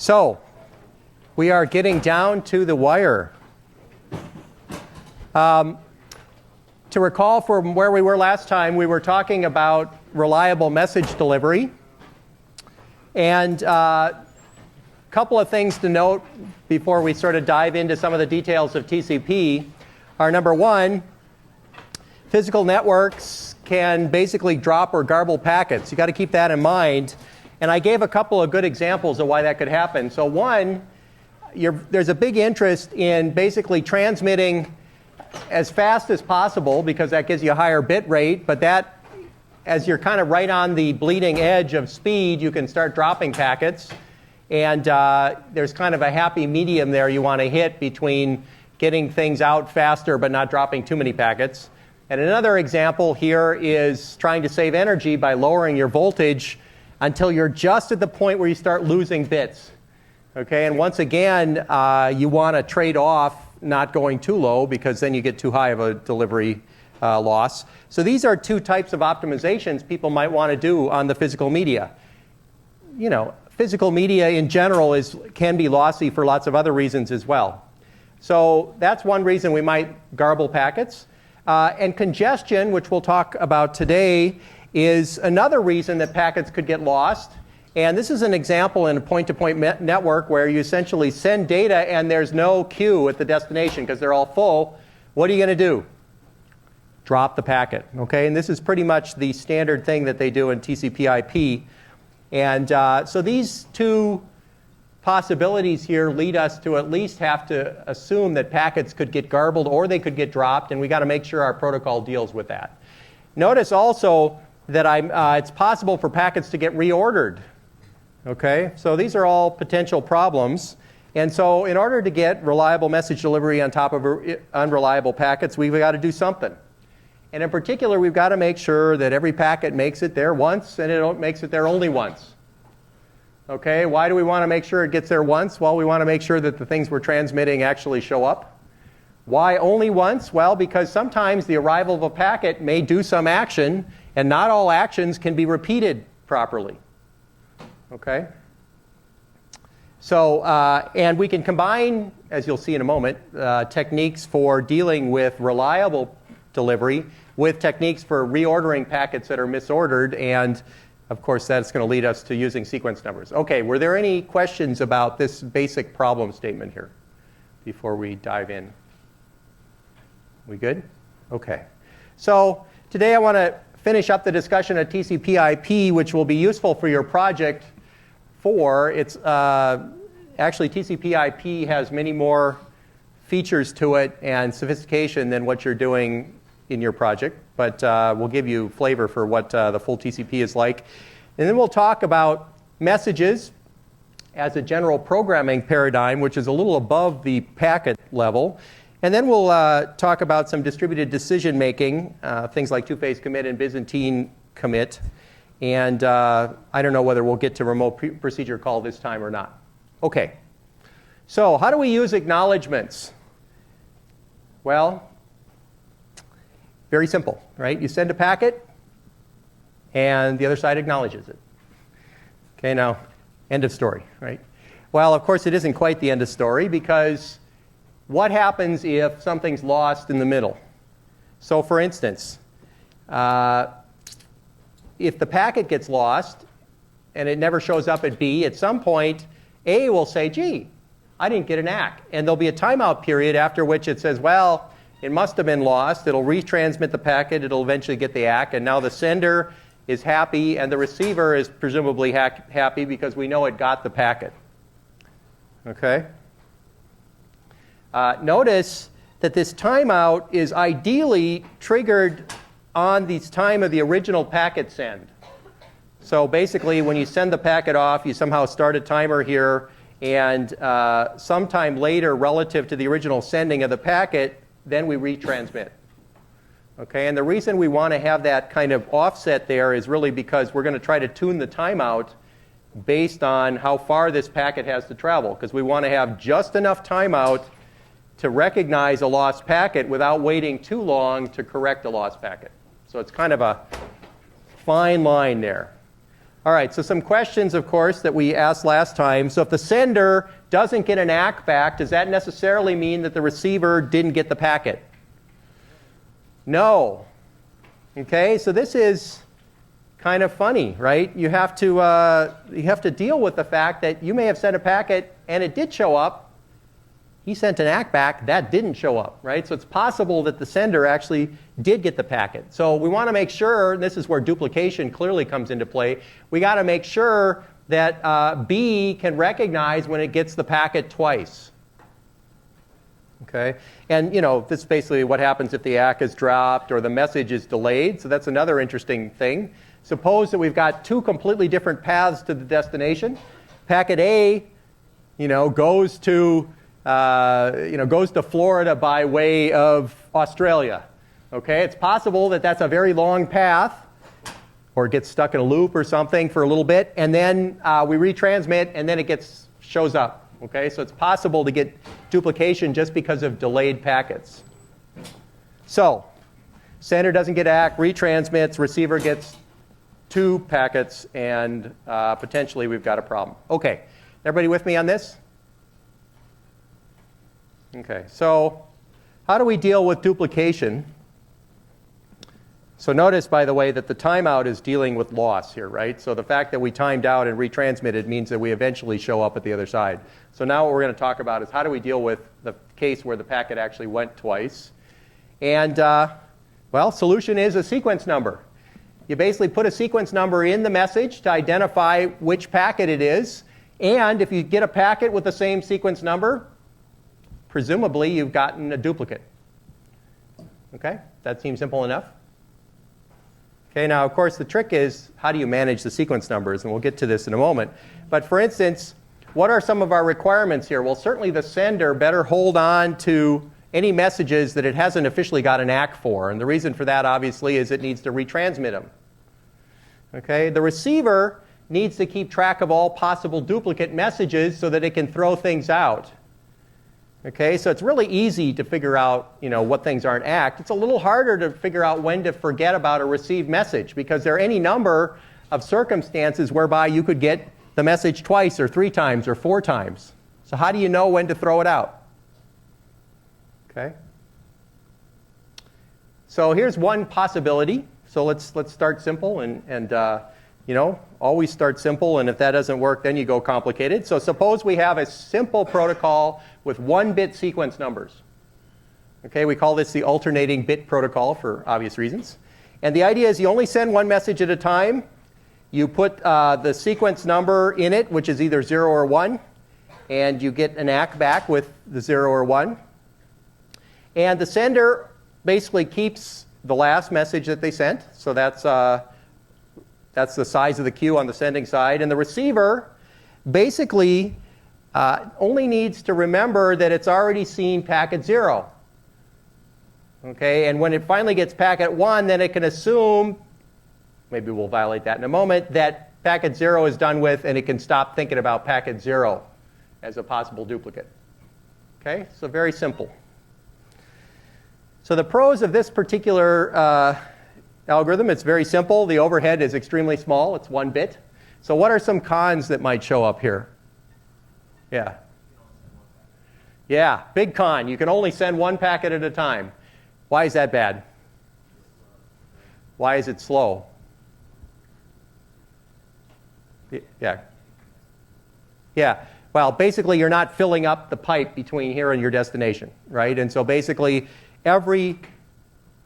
So, we are getting down to the wire. To recall from where we were last time, we were talking about reliable message delivery. And a couple of things to note before we sort of dive into some of the details of TCP are, number one, physical networks can basically drop or garble packets. You've got to keep that in mind. And I gave a couple of good examples of why that could happen. So one, there's a big interest in basically transmitting as fast as possible because that gives you a higher bit rate. But that, as you're kind of right on the bleeding edge of speed, you can start dropping packets. And there's kind of a happy medium there you want to hit between getting things out faster but not dropping too many packets. And another example here is trying to save energy by lowering your voltage until you're just at the point where you start losing bits. Okay, and once again, you want to trade off not going too low because then you get too high of a delivery loss. So these are two types of optimizations people might want to do on the physical media. You know, physical media in general can be lossy for lots of other reasons as well. So that's one reason we might garble packets. And congestion, which we'll talk about today, is another reason that packets could get lost. And this is an example in a point-to-point network where you essentially send data and there's no queue at the destination because they're all full. What are you going to do? Drop the packet. Okay? And this is pretty much the standard thing that they do in TCP/IP. And so these two possibilities here lead us to at least have to assume that packets could get garbled or they could get dropped, and we got to make sure our protocol deals with that. Notice also that it's possible for packets to get reordered. Okay, so these are all potential problems. And so in order to get reliable message delivery on top of unreliable packets, we've got to do something. And in particular, we've got to make sure that every packet makes it there once and it makes it there only once. Okay, why do we want to make sure it gets there once? Well, we want to make sure that the things we're transmitting actually show up. Why only once? Well, because sometimes the arrival of a packet may do some action, and not all actions can be repeated properly. Okay? So, and we can combine, as you'll see in a moment, techniques for dealing with reliable delivery with techniques for reordering packets that are misordered, and of course that's going to lead us to using sequence numbers. Okay, were there any questions about this basic problem statement here before we dive in? We good? Okay. So today I want to finish up the discussion of TCP/IP, which will be useful for your project. Actually TCP/IP has many more features to it and sophistication than what you're doing in your project, but we'll give you flavor for what the full TCP is like. And then we'll talk about messages as a general programming paradigm, which is a little above the packet level. And then we'll talk about some distributed decision making, things like two-phase commit and Byzantine commit. And I don't know whether we'll get to remote procedure call this time or not. Okay. So how do we use acknowledgements? Well, very simple, right? You send a packet, and the other side acknowledges it. Okay, now, end of story, right? Well, of course, it isn't quite the end of story, because what happens if something's lost in the middle? So, for instance, if the packet gets lost and it never shows up at B, at some point, A will say, gee, I didn't get an ACK. And there'll be a timeout period after which it says, well, it must have been lost. It'll retransmit the packet. It'll eventually get the ACK. And now the sender is happy, and the receiver is presumably happy because we know it got the packet. Okay? Notice that this timeout is ideally triggered on the time of the original packet send. So basically, when you send the packet off, you somehow start a timer here, and sometime later, relative to the original sending of the packet, then we retransmit. Okay, and the reason we want to have that kind of offset there is really because we're going to try to tune the timeout based on how far this packet has to travel, because we want to have just enough timeout to recognize a lost packet without waiting too long to correct a lost packet. So it's kind of a fine line there. All right, so some questions, of course, that we asked last time. So if the sender doesn't get an ACK back, does that necessarily mean that the receiver didn't get the packet? No. Okay, so this is kind of funny, right? You have to deal with the fact that you may have sent a packet and it did show up. He sent an ACK back, that didn't show up, right? So it's possible that the sender actually did get the packet. So we want to make sure, and this is where duplication clearly comes into play, we got to make sure that B can recognize when it gets the packet twice. Okay? And this is basically what happens if the ACK is dropped or the message is delayed. So that's another interesting thing. Suppose that we've got two completely different paths to the destination. Packet A, goes to Florida by way of Australia. Okay, it's possible that that's a very long path, or it gets stuck in a loop or something for a little bit, and then we retransmit, and then it shows up. Okay, so it's possible to get duplication just because of delayed packets. So, sender doesn't get ACK, retransmits, receiver gets 2 packets, and potentially we've got a problem. Okay, everybody with me on this? Okay, so how do we deal with duplication? So notice, by the way, that the timeout is dealing with loss here, right? So the fact that we timed out and retransmitted means that we eventually show up at the other side. So now what we're going to talk about is how do we deal with the case where the packet actually went twice. And, solution is a sequence number. You basically put a sequence number in the message to identify which packet it is. And if you get a packet with the same sequence number, presumably you've gotten a duplicate. Okay, that seems simple enough. Okay, now of course the trick is how do you manage the sequence numbers, and we'll get to this in a moment. But for instance, what are some of our requirements here? Well, certainly the sender better hold on to any messages that it hasn't officially got an ACK for, and the reason for that obviously is it needs to retransmit them. Okay, the receiver needs to keep track of all possible duplicate messages so that it can throw things out. Okay, so it's really easy to figure out, what things aren't ACKed. It's a little harder to figure out when to forget about a received message because there are any number of circumstances whereby you could get the message twice or 3 times or 4 times. So how do you know when to throw it out? Okay. So here's one possibility. So let's start simple and always start simple, and if that doesn't work, then you go complicated. So suppose we have a simple protocol with 1-bit sequence numbers. Okay, we call this the alternating bit protocol for obvious reasons. And the idea is you only send one message at a time. You put the sequence number in it, which is either 0 or 1, and you get an ACK back with the 0 or 1. And the sender basically keeps the last message that they sent. So that's the size of the queue on the sending side. And the receiver basically only needs to remember that it's already seen packet 0. Okay, and when it finally gets packet 1, then it can assume, maybe we'll violate that in a moment, that packet 0 is done with, and it can stop thinking about packet 0 as a possible duplicate. Okay, so very simple. So the pros of this particular algorithm, it's very simple. The overhead is extremely small. It's 1 bit. So what are some cons that might show up here? Yeah. Yeah, big con. You can only send 1 packet at a time. Why is that bad? Why is it slow? Yeah. Yeah. Well, basically, you're not filling up the pipe between here and your destination, right? And so basically, every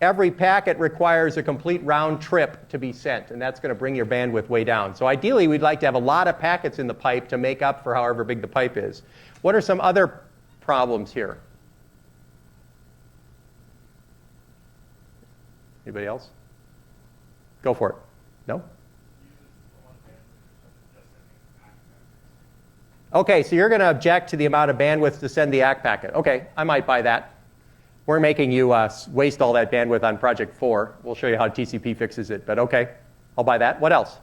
packet requires a complete round trip to be sent, and that's going to bring your bandwidth way down. So ideally, we'd like to have a lot of packets in the pipe to make up for however big the pipe is. What are some other problems here? Anybody else? Go for it. No? Okay, so you're going to object to the amount of bandwidth to send the ACK packet. Okay, I might buy that. We're making you waste all that bandwidth on Project 4. We'll show you how TCP fixes it, but okay, I'll buy that. What else?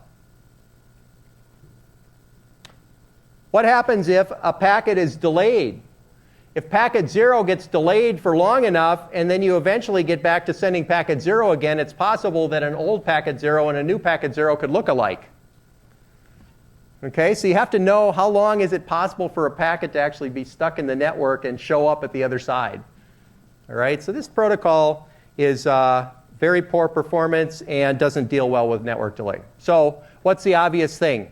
What happens if a packet is delayed? If packet 0 gets delayed for long enough, and then you eventually get back to sending packet 0 again, it's possible that an old packet 0 and a new packet 0 could look alike. Okay, so you have to know how long is it possible for a packet to actually be stuck in the network and show up at the other side. All right, so this protocol is very poor performance and doesn't deal well with network delay. So what's the obvious thing?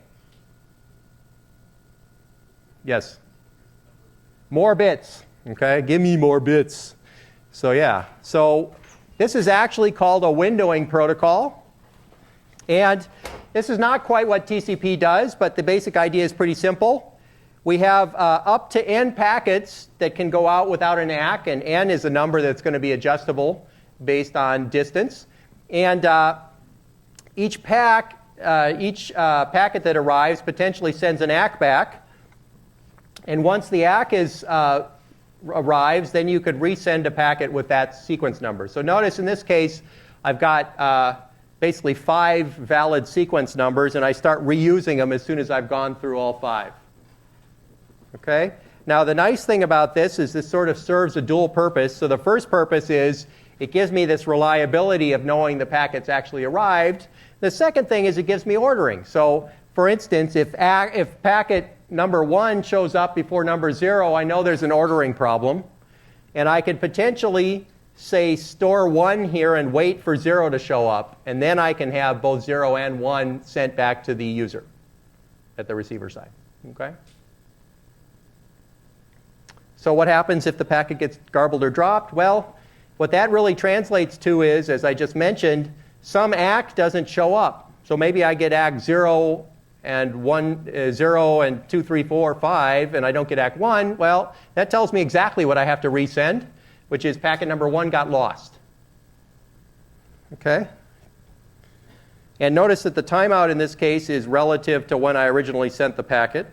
Yes? More bits. Okay, give me more bits. So yeah, so this is actually called a windowing protocol. And this is not quite what TCP does, but the basic idea is pretty simple. We have up to n packets that can go out without an ACK, and n is a number that's going to be adjustable based on distance. And each packet that arrives potentially sends an ACK back. And once the ACK arrives, then you could resend a packet with that sequence number. So notice in this case, I've got basically 5 valid sequence numbers, and I start reusing them as soon as I've gone through all 5. Okay? Now, the nice thing about this is this sort of serves a dual purpose. So the first purpose is it gives me this reliability of knowing the packet's actually arrived. The second thing is it gives me ordering. So, for instance, if packet number 1 shows up before number 0, I know there's an ordering problem. And I could potentially say store 1 here and wait for 0 to show up, and then I can have both 0 and 1 sent back to the user at the receiver side. Okay? So what happens if the packet gets garbled or dropped? Well, what that really translates to is, as I just mentioned, some ACK doesn't show up. So maybe I get ACK 0 and 1, 0 and 2, 3, 4, 5, and I don't get ACK 1. Well, that tells me exactly what I have to resend, which is packet number 1 got lost. Okay? And notice that the timeout in this case is relative to when I originally sent the packet.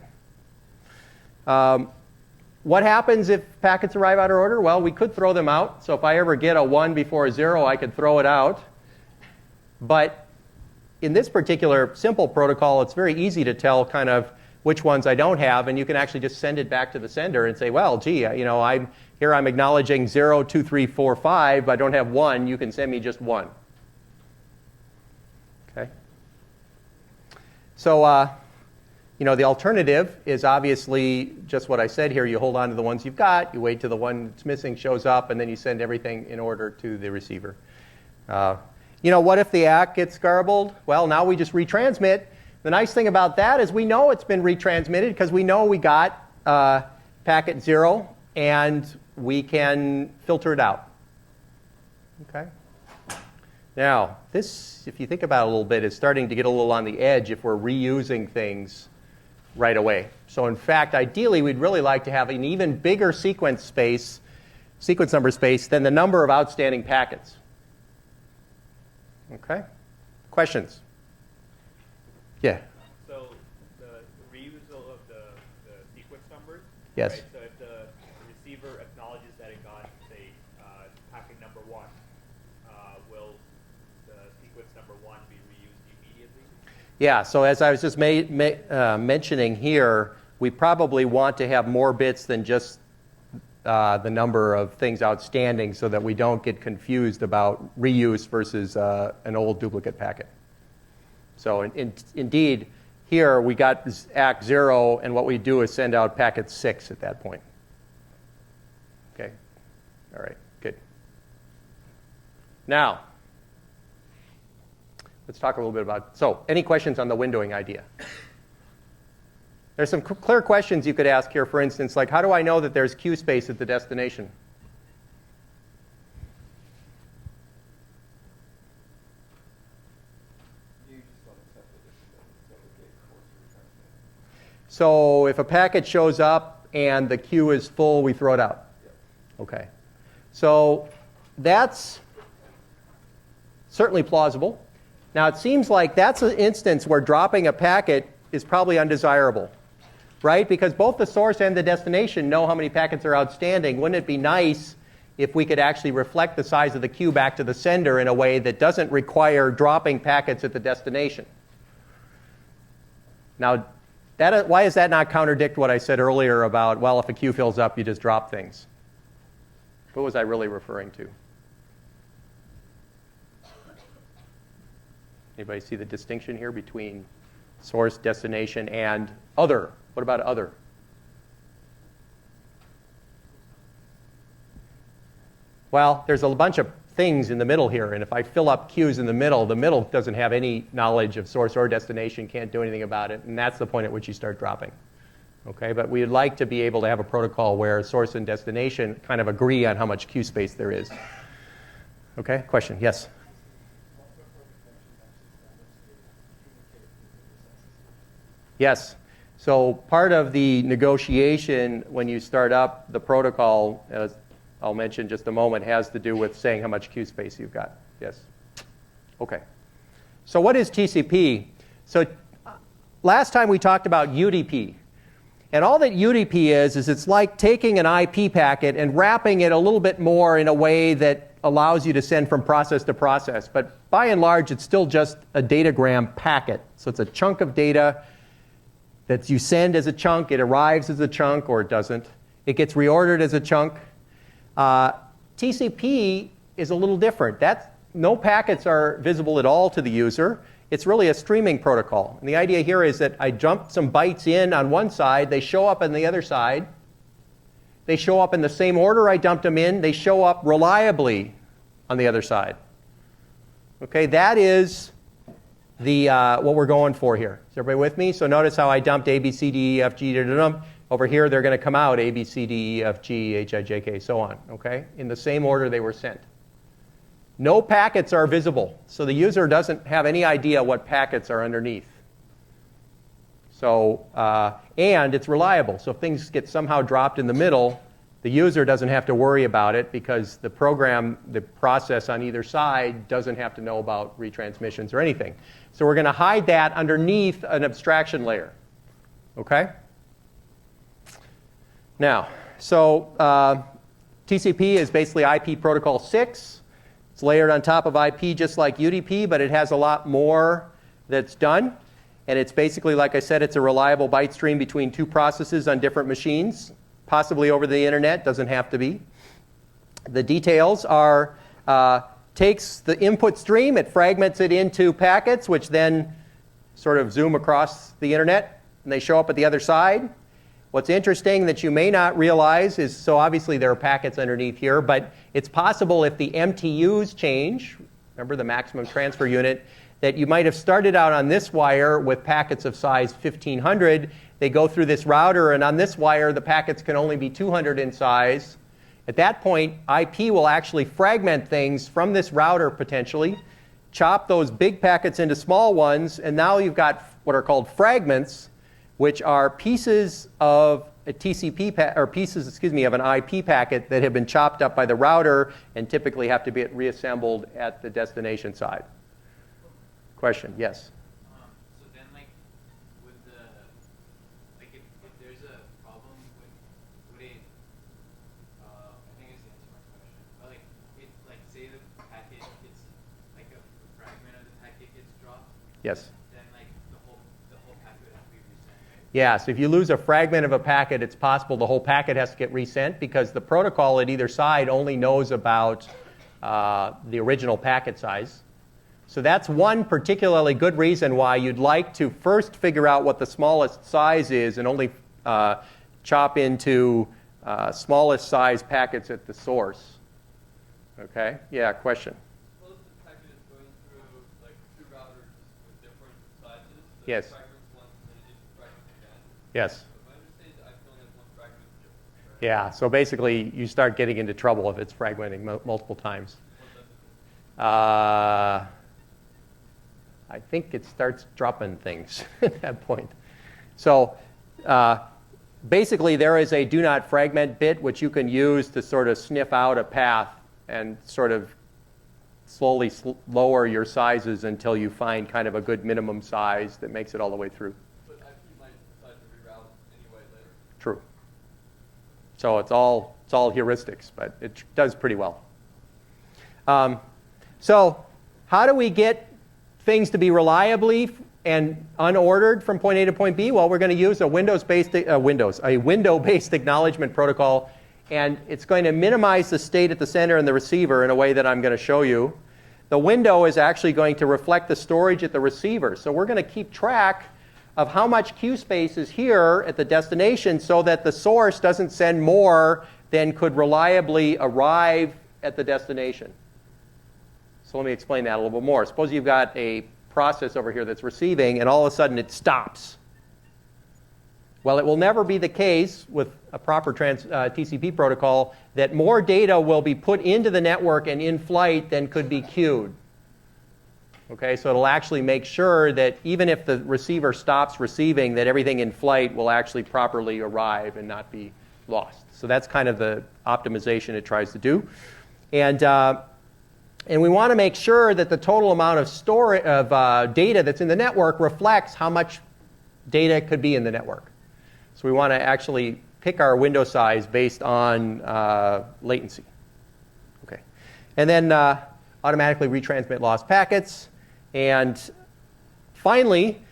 What happens if packets arrive out of order? Well, we could throw them out. So if I ever get a 1 before a 0, I could throw it out. But in this particular simple protocol, it's very easy to tell kind of which ones I don't have, and you can actually just send it back to the sender and say, well, gee, I'm acknowledging 0, 2, 3, 4, 5. I don't have 1. You can send me just 1. Okay. So, the alternative is obviously just what I said here. You hold on to the ones you've got. You wait till the one that's missing shows up, and then you send everything in order to the receiver. What if the ACK gets garbled? Well, now we just retransmit. The nice thing about that is we know it's been retransmitted because we know we got packet 0, and we can filter it out. Okay? Now, this, if you think about it a little bit, is starting to get a little on the edge if we're reusing things right away. So in fact, ideally, we'd really like to have an even bigger sequence number space than the number of outstanding packets. Okay? Questions? Yeah. So the reusal of the sequence numbers. Yes. Right? So if the receiver acknowledges that it got, say, packet number 1, will the sequence number 1 be reused immediately? Yeah. So as I was just mentioning here, we probably want to have more bits than just the number of things outstanding, so that we don't get confused about reuse versus an old duplicate packet. So indeed, here we got ACK 0, and what we do is send out packet 6 at that point. Okay. All right. Good. Now, let's talk a little bit about, so any questions on the windowing idea? There's some clear questions you could ask here, for instance, like how do I know that there's queue space at the destination? So if a packet shows up and the queue is full, we throw it out. Okay. So that's certainly plausible. Now it seems like that's an instance where dropping a packet is probably undesirable, right? Because both the source and the destination know how many packets are outstanding. Wouldn't it be nice if we could actually reflect the size of the queue back to the sender in a way that doesn't require dropping packets at the destination? Now, why does that not contradict what I said earlier about, well, if a queue fills up, you just drop things? What was I really referring to? Anybody see the distinction here between Source, destination, and other. What about other? Well, there's a bunch of things in the middle here, and if I fill up queues in the middle doesn't have any knowledge of source or destination, can't do anything about it, and that's the point at which you start dropping. Okay, but we'd like to be able to have a protocol where source and destination kind of agree on how much queue space there is. Okay, question? Yes? Yes. So part of the negotiation when you start up the protocol, as I'll mention in just a moment, has to do with saying how much queue space you've got. Yes? Okay. So what is TCP? So last time we talked about UDP. And all that UDP is it's like taking an IP packet and wrapping it a little bit more in a way that allows you to send from process to process. But by and large, it's still just a datagram packet. So it's a chunk of data that you send as a chunk. It arrives as a chunk, or it doesn't. It gets reordered as a chunk. TCP is a little different. No packets are visible at all to the user. It's really a streaming protocol. And the idea here is that I dump some bytes in on one side. They show up on the other side. They show up in the same order I dumped them in. They show up reliably on the other side. Okay, that is what we're going for here. Is everybody with me? So notice how I dumped A, B, C, D, E, F, G, over here they're going to come out A, B, C, D, E, F, G, H, I, J, K, so on. Okay, in the same order they were sent. No packets are visible, so the user doesn't have any idea what packets are underneath. So, and it's reliable. So if things get somehow dropped in the middle, the user doesn't have to worry about it because the program, the process on either side doesn't have to know about retransmissions or anything. So we're going to hide that underneath an abstraction layer. Okay? Now, so TCP is basically IP protocol 6. It's layered on top of IP just like UDP, but it has a lot more that's done. And it's basically, like I said, it's a reliable byte stream between two processes on different machines, possibly over the internet, doesn't have to be. The details are, takes the input stream, it fragments it into packets, which then sort of zoom across the internet, and they show up at the other side. What's interesting that you may not realize is, so obviously there are packets underneath here, but it's possible if the MTUs change, remember the maximum transfer unit, that you might have started out on this wire with packets of size 1500. They go through this router, and on this wire the packets can only be 200 in size. At that point, IP will actually fragment things from this router potentially, chop those big packets into small ones, and now you've got what are called fragments, which are pieces of a TCP or pieces, of an IP packet that have been chopped up by the router and typically have to be reassembled at the destination side. Question? Yes. So then, like, with the, like, if there's a problem would it, I think it's the answer to my question. But like, say the packet gets, like, a fragment of the packet gets dropped. Yes. Then, like, the whole packet would have to be resent. Right? Yeah. So if you lose a fragment of a packet, it's possible the whole packet has to get resent because the protocol at either side only knows about the original packet size. So that's one particularly good reason why you'd like to first figure out what the smallest size is and only chop into smallest size packets at the source. Okay? Yeah, question? Suppose the packet is going through like two routers with different sizes. So Yes. it fragments once and then it fragments again. Yes. So if I understand, I only have one fragment. Right? Yeah, so basically you start getting into trouble if it's fragmenting multiple times. I think it starts dropping things at that point. So basically there is a do not fragment bit which you can use to sort of sniff out a path and sort of slowly lower your sizes until you find kind of a good minimum size that makes it all the way through. But IP might decide to reroute anyway later. True. So it's all heuristics, but it does pretty well. So how do we get things to be reliably and unordered from point A to point B? Well, we're going to use a window-based acknowledgement protocol, and it's going to minimize the state at the center and the receiver in a way that I'm going to show you. The window is actually going to reflect the storage at the receiver. So we're going to keep track of how much queue space is here at the destination so that the source doesn't send more than could reliably arrive at the destination. So let me explain that a little bit more. Suppose you've got a process over here that's receiving, and all of a sudden it stops. Well, it will never be the case with a proper TCP protocol that more data will be put into the network and in flight than could be queued. Okay, so it'll actually make sure that even if the receiver stops receiving, that everything in flight will actually properly arrive and not be lost. So that's kind of the optimization it tries to do. And we want to make sure that the total amount of data that's in the network reflects how much data could be in the network. So we want to actually pick our window size based on latency. Okay. And then automatically retransmit lost packets. And finally,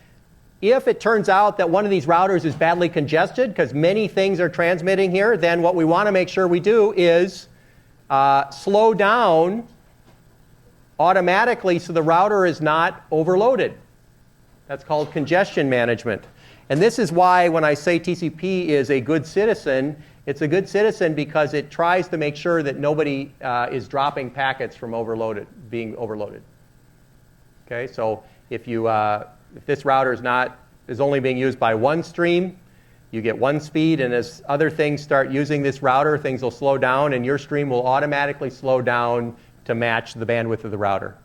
if it turns out that one of these routers is badly congested, because many things are transmitting here, then what we want to make sure we do is slow down automatically so the router is not overloaded. That's called congestion management. And this is why when I say TCP is a good citizen, it's a good citizen because it tries to make sure that nobody is dropping packets from being overloaded. Okay, so if this router is only being used by one stream, you get one speed, and as other things start using this router, things will slow down, and your stream will automatically slow down to match the bandwidth of the router.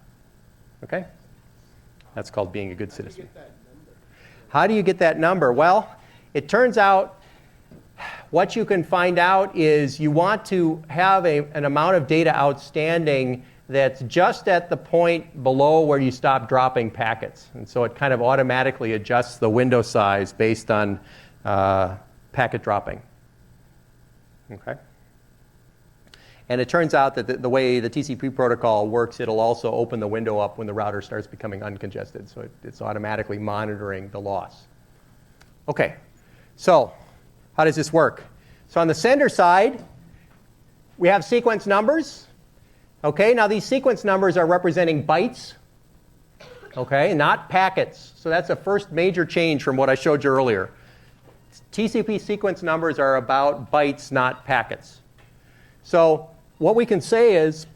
Okay? That's called being a good citizen. How do you get that number? Well, it turns out what you can find out is you want to have an amount of data outstanding that's just at the point below where you stop dropping packets. And so it kind of automatically adjusts the window size based on packet dropping. Okay? And it turns out that the way the TCP protocol works, it'll also open the window up when the router starts becoming uncongested. So it's automatically monitoring the loss. OK, so how does this work? So on the sender side, we have sequence numbers. OK, now these sequence numbers are representing bytes, OK, not packets. So that's a first major change from what I showed you earlier. TCP sequence numbers are about bytes, not packets. So what we can say is,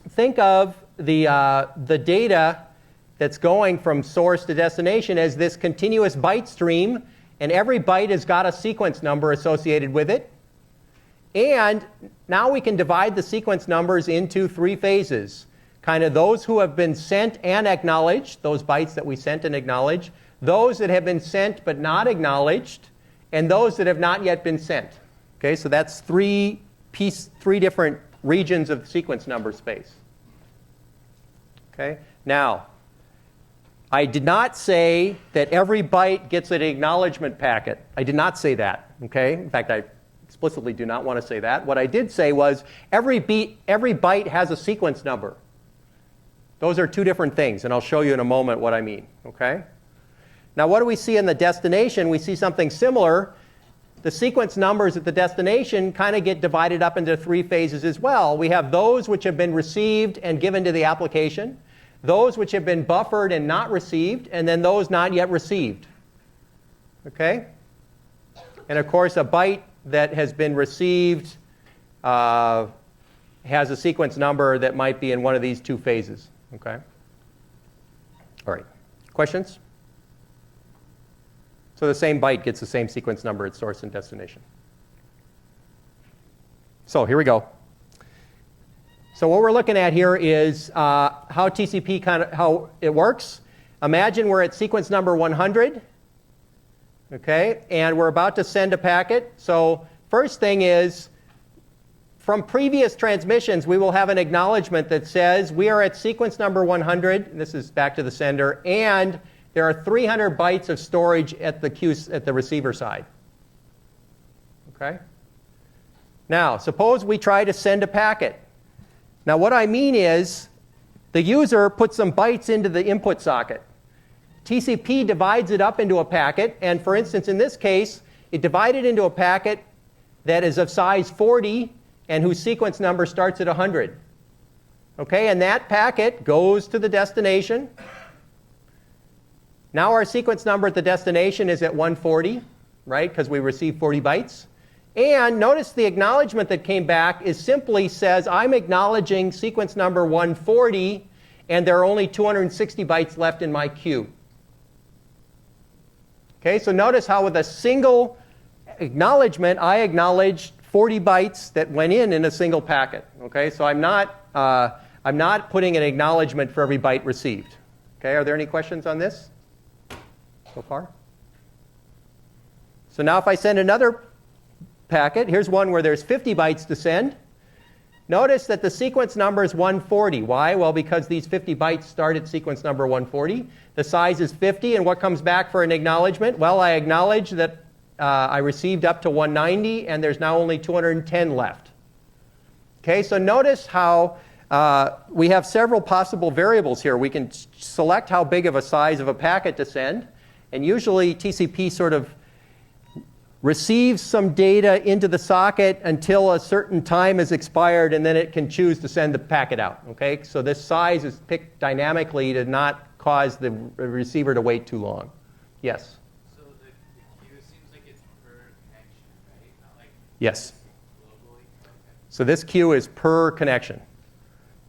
think of the data that's going from source to destination as this continuous byte stream, and every byte has got a sequence number associated with it. And now we can divide the sequence numbers into three phases. Kind of those who have been sent and acknowledged, those bytes that we sent and acknowledged, those that have been sent but not acknowledged, and those that have not yet been sent. Okay, so that's three different regions of sequence number space. Okay? Now, I did not say that every byte gets an acknowledgement packet. I did not say that. Okay? In fact, I explicitly do not want to say that. What I did say was every byte has a sequence number. Those are two different things, and I'll show you in a moment what I mean. Okay? Now, what do we see in the destination? We see something similar. The sequence numbers at the destination kind of get divided up into three phases as well. We have those which have been received and given to the application, those which have been buffered and not received, and then those not yet received. Okay? And of course, a byte that has been received has a sequence number that might be in one of these two phases. Okay? All right. Questions? So the same byte gets the same sequence number at source and destination. So here we go. So what we're looking at here is how TCP how it works. Imagine we're at sequence number 100, okay, and we're about to send a packet. So first thing is, from previous transmissions, we will have an acknowledgement that says we are at sequence number 100. And this is back to the sender, and there are 300 bytes of storage at the receiver side. Okay? Now, suppose we try to send a packet. Now, what I mean is the user puts some bytes into the input socket. TCP divides it up into a packet, and for instance, in this case, it divided into a packet that is of size 40 and whose sequence number starts at 100. Okay, and that packet goes to the destination. Now our sequence number at the destination is at 140, right, because we received 40 bytes. And notice the acknowledgement that came back is simply says, I'm acknowledging sequence number 140, and there are only 260 bytes left in my queue. Okay, so notice how with a single acknowledgement, I acknowledged 40 bytes that went in a single packet. Okay, so I'm not putting an acknowledgement for every byte received. Okay, are there any questions on this so far? So now if I send another packet, here's one where there's 50 bytes to send. Notice that the sequence number is 140. Why? Well, because these 50 bytes start at sequence number 140. The size is 50, and what comes back for an acknowledgement? Well, I acknowledge that I received up to 190, and there's now only 210 left. Okay, so notice how we have several possible variables here. We can select how big of a size of a packet to send, and usually TCP sort of receives some data into the socket until a certain time has expired, and then it can choose to send the packet out. Okay, so this size is picked dynamically to not cause the receiver to wait too long. Yes? So the queue seems like it's per connection, right? Not like Yes. globally? Okay. So this queue is per connection.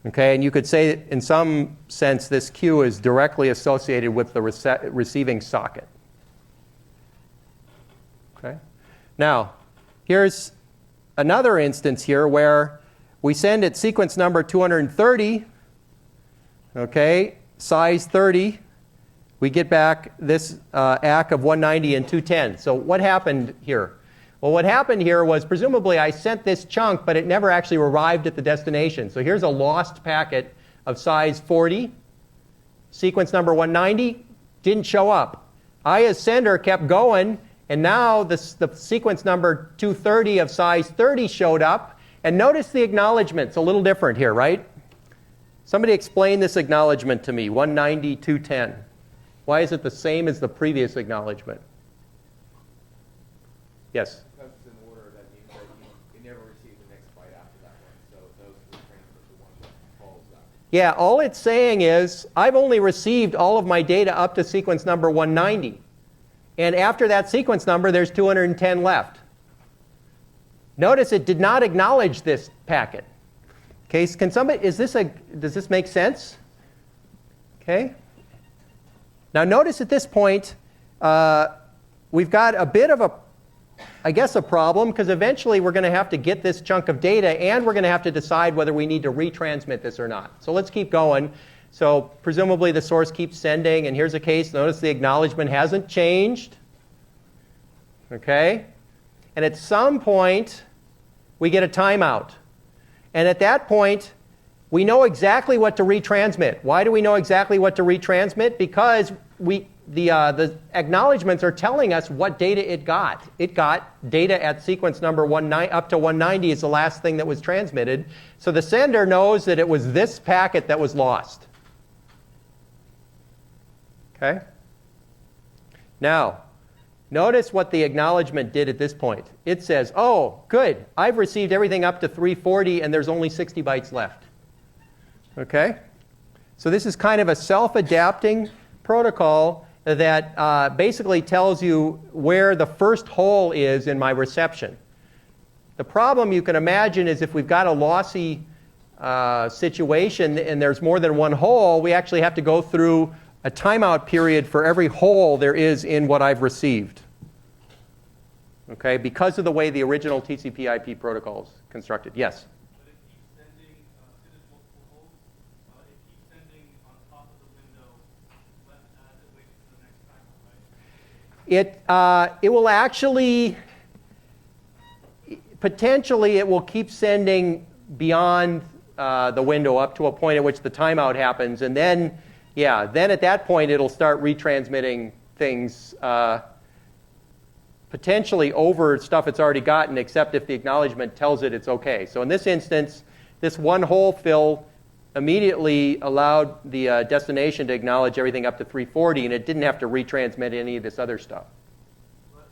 Okay, and you could say that in some sense this queue is directly associated with the receiving socket. Okay. Now, here's another instance here where we send at sequence number 230, okay, size 30. We get back this ACK of 190 and 210. So what happened here? Well, what happened here was presumably I sent this chunk, but it never actually arrived at the destination. So here's a lost packet of size 40. Sequence number 190 didn't show up. I, as sender, kept going. And now the sequence number 230 of size 30 showed up. And notice the acknowledgement's a little different here, right? Somebody explain this acknowledgement to me, 190, 210. Why is it the same as the previous acknowledgement? Yes? Because it's in order, that means that you never receive the next byte after that one. So those retransmit the one that follows that. Yeah, all it's saying is I've only received all of my data up to sequence number 190. And after that sequence number, there's 210 left. Notice it did not acknowledge this packet. Okay, can somebody, does this make sense? Okay. Now notice at this point, we've got a bit of a problem, because eventually we're going to have to get this chunk of data, and we're going to have to decide whether we need to retransmit this or not. So let's keep going. So presumably the source keeps sending, and here's a case. Notice the acknowledgement hasn't changed. Okay? And at some point, we get a timeout. And at that point, we know exactly what to retransmit. Why do we know exactly what to retransmit? Because the acknowledgements are telling us what data it got. It got data at sequence number up to 190 is the last thing that was transmitted. So the sender knows that it was this packet that was lost. Okay? Now, notice what the acknowledgement did at this point. It says, oh, good, I've received everything up to 340, and there's only 60 bytes left. Okay? So this is kind of a self-adapting protocol that basically tells you where the first hole is in my reception. The problem you can imagine is if we've got a lossy situation and there's more than one hole, we actually have to go through a timeout period for every hole there is in what I've received. Okay, because of the way the original TCP/IP protocol is constructed. Yes? But it keeps sending, since it's multiple holes, it keeps sending on top of the window as it waits for the next time, right? It will actually, potentially it will keep sending beyond the window up to a point at which the timeout happens, and then, yeah, then at that point it'll start retransmitting things potentially over stuff it's already gotten, except if the acknowledgement tells it it's okay. So in this instance, this one hole fill immediately allowed the destination to acknowledge everything up to 340, and it didn't have to retransmit any of this other stuff.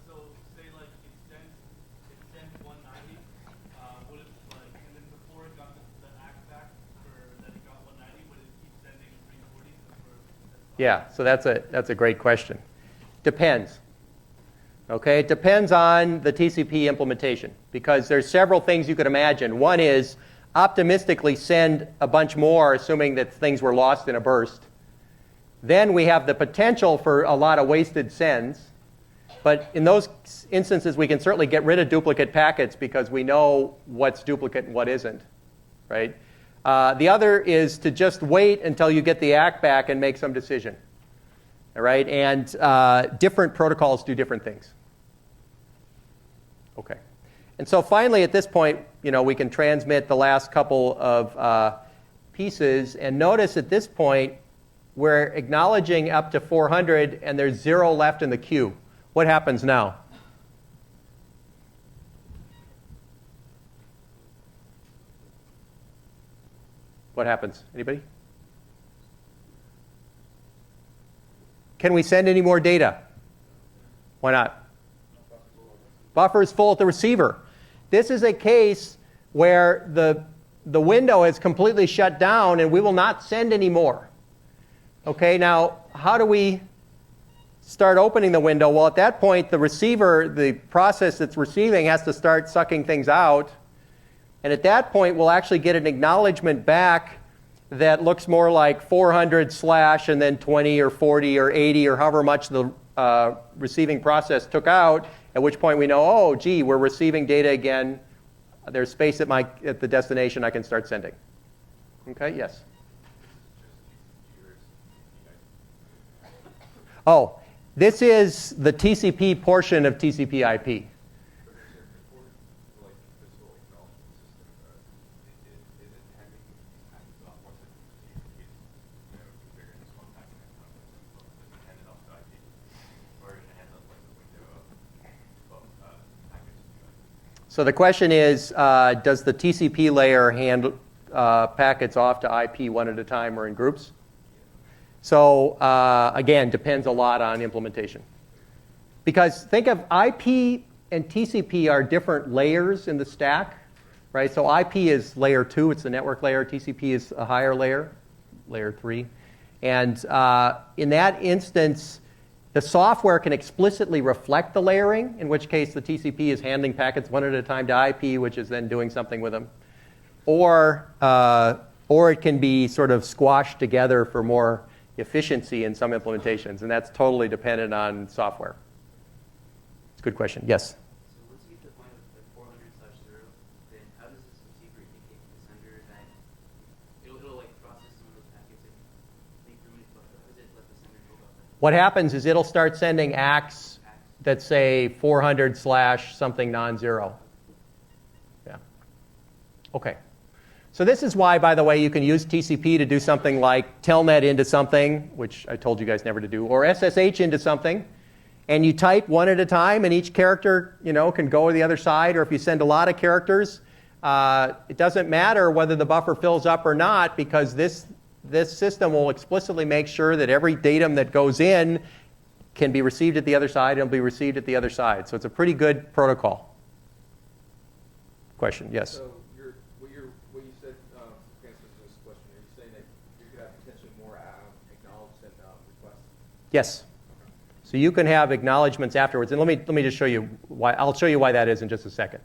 So say like it sends 190, would it like, and then before it got the ACK back for that it got 190, would it keep sending 340 for Yeah, so that's a great question. Depends. Okay, it depends on the TCP implementation because there's several things you could imagine. One is optimistically send a bunch more, assuming that things were lost in a burst. Then we have the potential for a lot of wasted sends. But in those instances, we can certainly get rid of duplicate packets because we know what's duplicate and what isn't, right? The other is to just wait until you get the ACK back and make some decision, all right? And different protocols do different things. Okay. And so finally, at this point, we can transmit the last couple of pieces. And notice at this point, we're acknowledging up to 400, and there's 0 left in the queue. What happens now? What happens? Anybody? Can we send any more data? Why not? Buffer is full at the receiver. This is a case where the window is completely shut down and we will not send any more. Okay, now how do we start opening the window? Well, at that point, the receiver, the process that's receiving, has to start sucking things out. And at that point, we'll actually get an acknowledgement back that looks more like 400 / and then 20 or 40 or 80 or however much the receiving process took out, at which point we know, oh, gee, we're receiving data again. There's space at the destination. I can start sending. Okay, yes? Oh, this is the TCP portion of TCP IP. So the question is, does the TCP layer hand packets off to IP one at a time or in groups? So again, depends a lot on implementation. Because think of IP and TCP are different layers in the stack, right? So IP is layer 2, it's the network layer. TCP is a higher layer, layer 3. And in that instance, the software can explicitly reflect the layering, in which case the TCP is handling packets one at a time to IP, which is then doing something with them. Or it can be sort of squashed together for more efficiency in some implementations, and that's totally dependent on software. It's a good question. Yes? So once you get to the point of the 400/0, then how does this receiver indicate to the sender that it'll like process some of those packets and think through it, but how does it let the sender know about that? What happens is it'll start sending ACKs that say 400 / something non-zero. Yeah. Okay. So this is why, by the way, you can use TCP to do something like telnet into something, which I told you guys never to do, or SSH into something, and you type one at a time, and each character, can go to the other side. Or if you send a lot of characters, it doesn't matter whether the buffer fills up or not, because this system will explicitly make sure that every datum that goes in can be received at the other side and will be received at the other side. So it's a pretty good protocol. Question? Yes. So what you said, answers this question. Are you saying that you could have potentially more acknowledged than requests? Yes. So you can have acknowledgements afterwards, and let me just show you why. I'll show you why that is in just a second.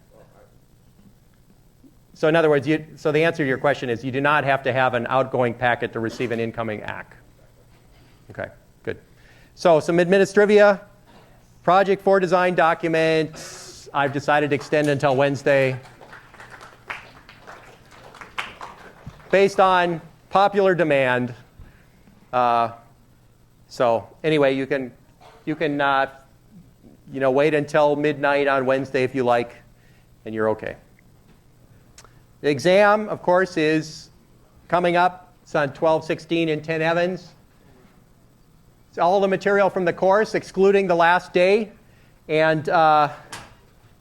So in other words, so the answer to your question is you do not have to have an outgoing packet to receive an incoming ACK. Okay, good. So some Administrivia, project 4 design document. I've decided to extend until Wednesday. Based on popular demand. So anyway, you can wait until midnight on Wednesday if you like, and you're okay. The exam, of course, is coming up. It's on 12/16 in 10 Evans. It's all the material from the course, excluding the last day, and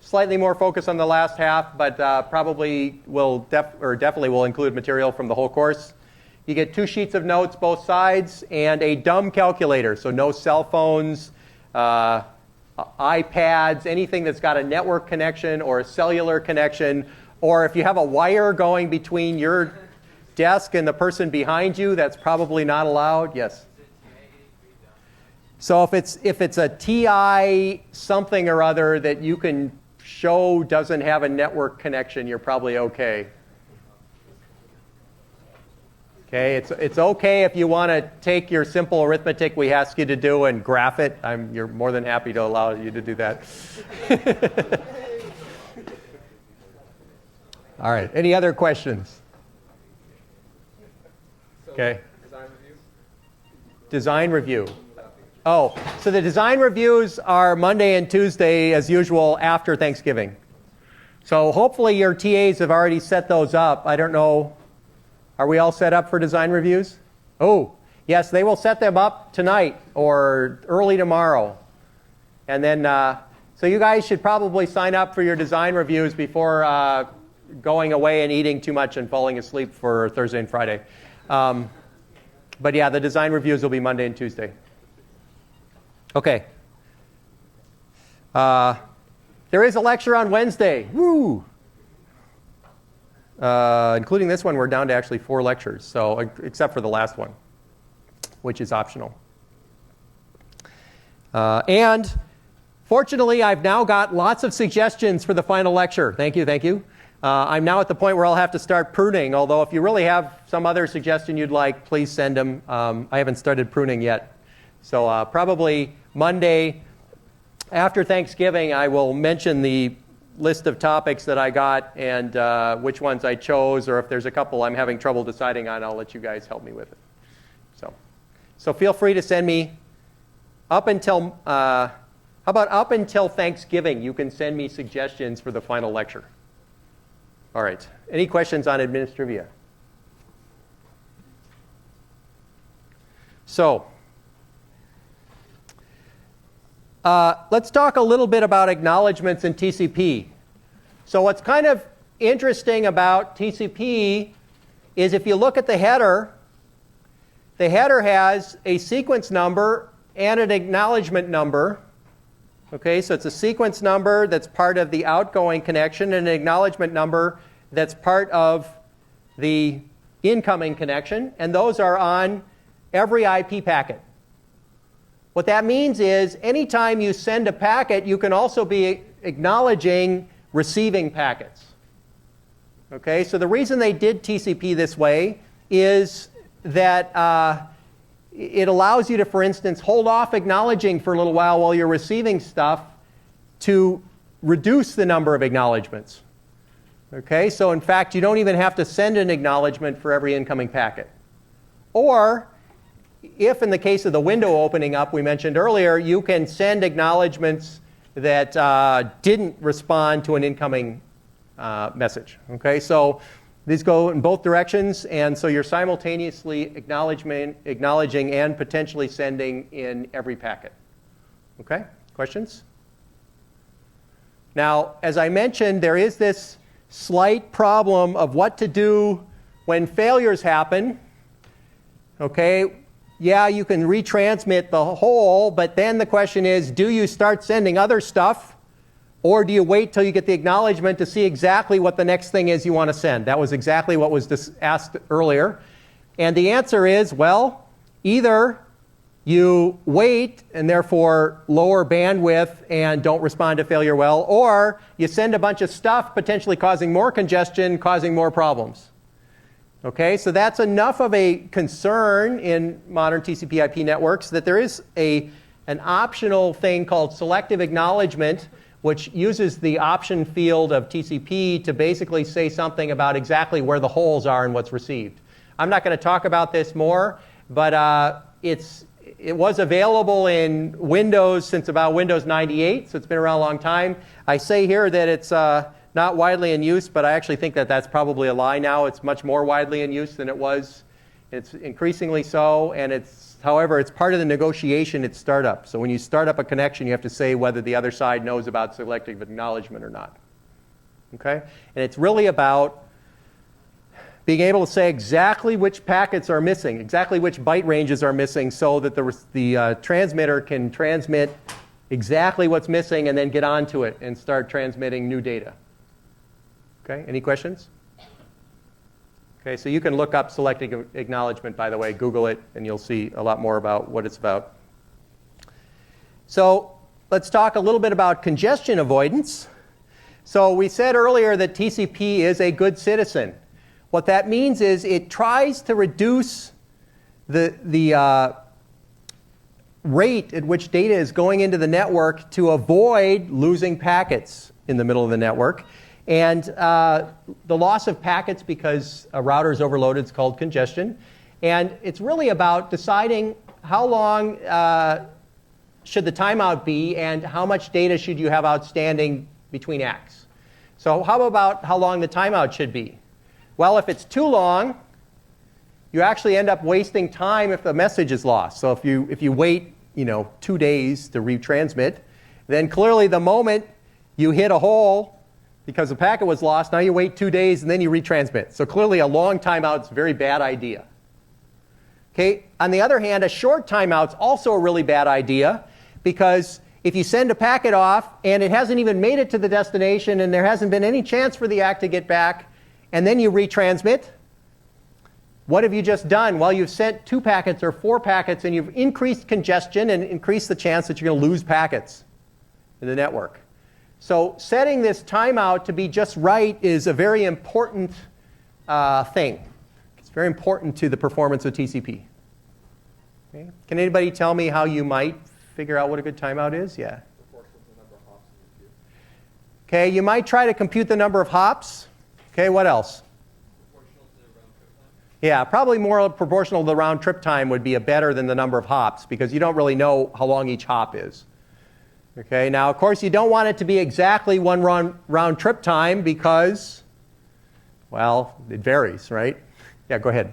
slightly more focus on the last half, but probably definitely will include material from the whole course. You get 2 sheets of notes, both sides, and a dumb calculator, so no cell phones, iPads, anything that's got a network connection or a cellular connection. Or if you have a wire going between your desk and the person behind you, that's probably not allowed. Yes? Is it TI-80 So if it's a TI something or other that you can show doesn't have a network connection, you're probably okay. Okay, it's okay if you want to take your simple arithmetic we ask you to do and graph it. You're more than happy to allow you to do that. All right, any other questions? Okay. Design review? Design review. Oh, so the design reviews are Monday and Tuesday, as usual, after Thanksgiving. So hopefully your TAs have already set those up. I don't know. Are we all set up for design reviews? Oh, yes, they will set them up tonight or early tomorrow. And then, so you guys should probably sign up for your design reviews before going away and eating too much and falling asleep for Thursday and Friday. But yeah, the design reviews will be Monday and Tuesday. Okay. There is a lecture on Wednesday. Woo! Including this one, we're down to actually 4 lectures, so except for the last one, which is optional. And fortunately, I've now got lots of suggestions for the final lecture. Thank you, thank you. I'm now at the point where I'll have to start pruning, although if you really have some other suggestion you'd like, please send them. I haven't started pruning yet. So probably Monday after Thanksgiving, I will mention the list of topics that I got and which ones I chose, or if there's a couple I'm having trouble deciding on, I'll let you guys help me with it. So feel free to send me up until, how about up until Thanksgiving, you can send me suggestions for the final lecture. All right. Any questions on Administrivia? So, let's talk a little bit about acknowledgements in TCP. So what's kind of interesting about TCP is if you look at the header has a sequence number and an acknowledgement number. Okay, so it's a sequence number that's part of the outgoing connection and an acknowledgement number that's part of the incoming connection, and those are on every IP packet. What that means is anytime you send a packet, you can also be acknowledging receiving packets. Okay, so the reason they did TCP this way is that it allows you to, for instance, hold off acknowledging for a little while you're receiving stuff to reduce the number of acknowledgements. Okay, so in fact, you don't even have to send an acknowledgement for every incoming packet. Or, if in the case of the window opening up we mentioned earlier, you can send acknowledgements that didn't respond to an incoming message. Okay, so these go in both directions, and so you're simultaneously acknowledging and potentially sending in every packet. Okay, questions? Now, as I mentioned, there is this slight problem of what to do when failures happen. Okay, yeah, you can retransmit the whole, but then the question is, do you start sending other stuff, or do you wait till you get the acknowledgement to see exactly what the next thing is you want to send? That was exactly what was asked earlier. And the answer is, well, either you wait and therefore lower bandwidth and don't respond to failure well, or you send a bunch of stuff potentially causing more congestion, causing more problems. Okay, so that's enough of a concern in modern TCP/IP networks that there is an optional thing called selective acknowledgement, which uses the option field of TCP to basically say something about exactly where the holes are and what's received. I'm not going to talk about this more, but it was available in Windows since about Windows 98, so it's been around a long time. I say here that it's not widely in use, but I actually think that that's probably a lie now. It's much more widely in use than it was. It's increasingly so, and however, it's part of the negotiation at startup. So when you start up a connection, you have to say whether the other side knows about selective acknowledgement or not. Okay? And it's really about being able to say exactly which packets are missing, exactly which byte ranges are missing, so that the transmitter can transmit exactly what's missing and then get onto it and start transmitting new data. Okay, any questions? Okay, so you can look up selective acknowledgement, by the way, Google it, and you'll see a lot more about what it's about. So let's talk a little bit about congestion avoidance. So we said earlier that TCP is a good citizen. What that means is it tries to reduce the rate at which data is going into the network to avoid losing packets in the middle of the network. And the loss of packets because a router is overloaded is called congestion. And it's really about deciding how long should the timeout be and how much data should you have outstanding between acts. So how about how long the timeout should be? Well, if it's too long, you actually end up wasting time if the message is lost. So if you wait 2 days to retransmit, then clearly the moment you hit a hole because the packet was lost, now you wait 2 days and then you retransmit. So clearly a long timeout is a very bad idea. Okay. On the other hand, a short timeout is also a really bad idea because if you send a packet off and it hasn't even made it to the destination and there hasn't been any chance for the act to get back, and then you retransmit, what have you just done? Well, you've sent 2 packets or 4 packets and you've increased congestion and increased the chance that you're going to lose packets in the network. So setting this timeout to be just right is a very important thing. It's very important to the performance of TCP. Okay. Can anybody tell me how you might figure out what a good timeout is? Yeah. Proportional to the number of hops in the queue. Okay, you might try to compute the number of hops. Okay, what else? Proportional to the round trip time. Yeah, probably more proportional to the round trip time would be better than the number of hops because you don't really know how long each hop is. Okay, now of course you don't want it to be exactly one round trip time because, well, it varies, right? Yeah, go ahead.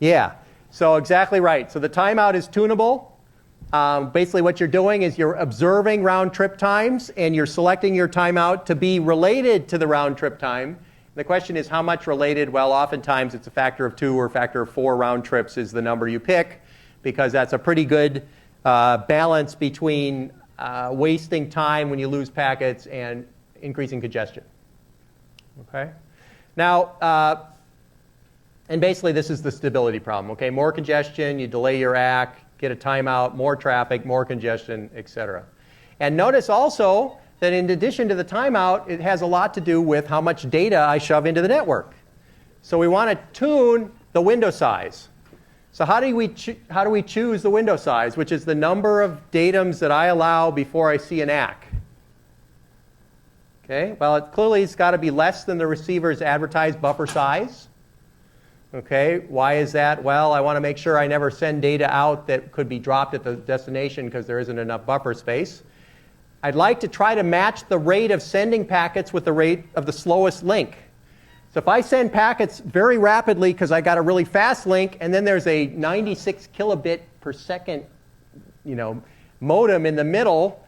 Yeah, so exactly right. So the timeout is tunable. Basically what you're doing is you're observing round trip times and you're selecting your timeout to be related to the round trip time. The question is how much related? Well, oftentimes it's a factor of 2 or a factor of 4 round trips is the number you pick because that's a pretty good balance between wasting time when you lose packets and increasing congestion. Okay? Now, and basically this is the stability problem. Okay, more congestion, you delay your ACK, get a timeout, more traffic, more congestion, etc. And notice also that in addition to the timeout, it has a lot to do with how much data I shove into the network. So we want to tune the window size. So how do we choose the window size, which is the number of datums that I allow before I see an ACK? Okay, well, clearly it's got to be less than the receiver's advertised buffer size. Okay, why is that? Well, I want to make sure I never send data out that could be dropped at the destination because there isn't enough buffer space. I'd like to try to match the rate of sending packets with the rate of the slowest link. So if I send packets very rapidly because I got a really fast link and then there's a 96 kilobit per second modem in the middle,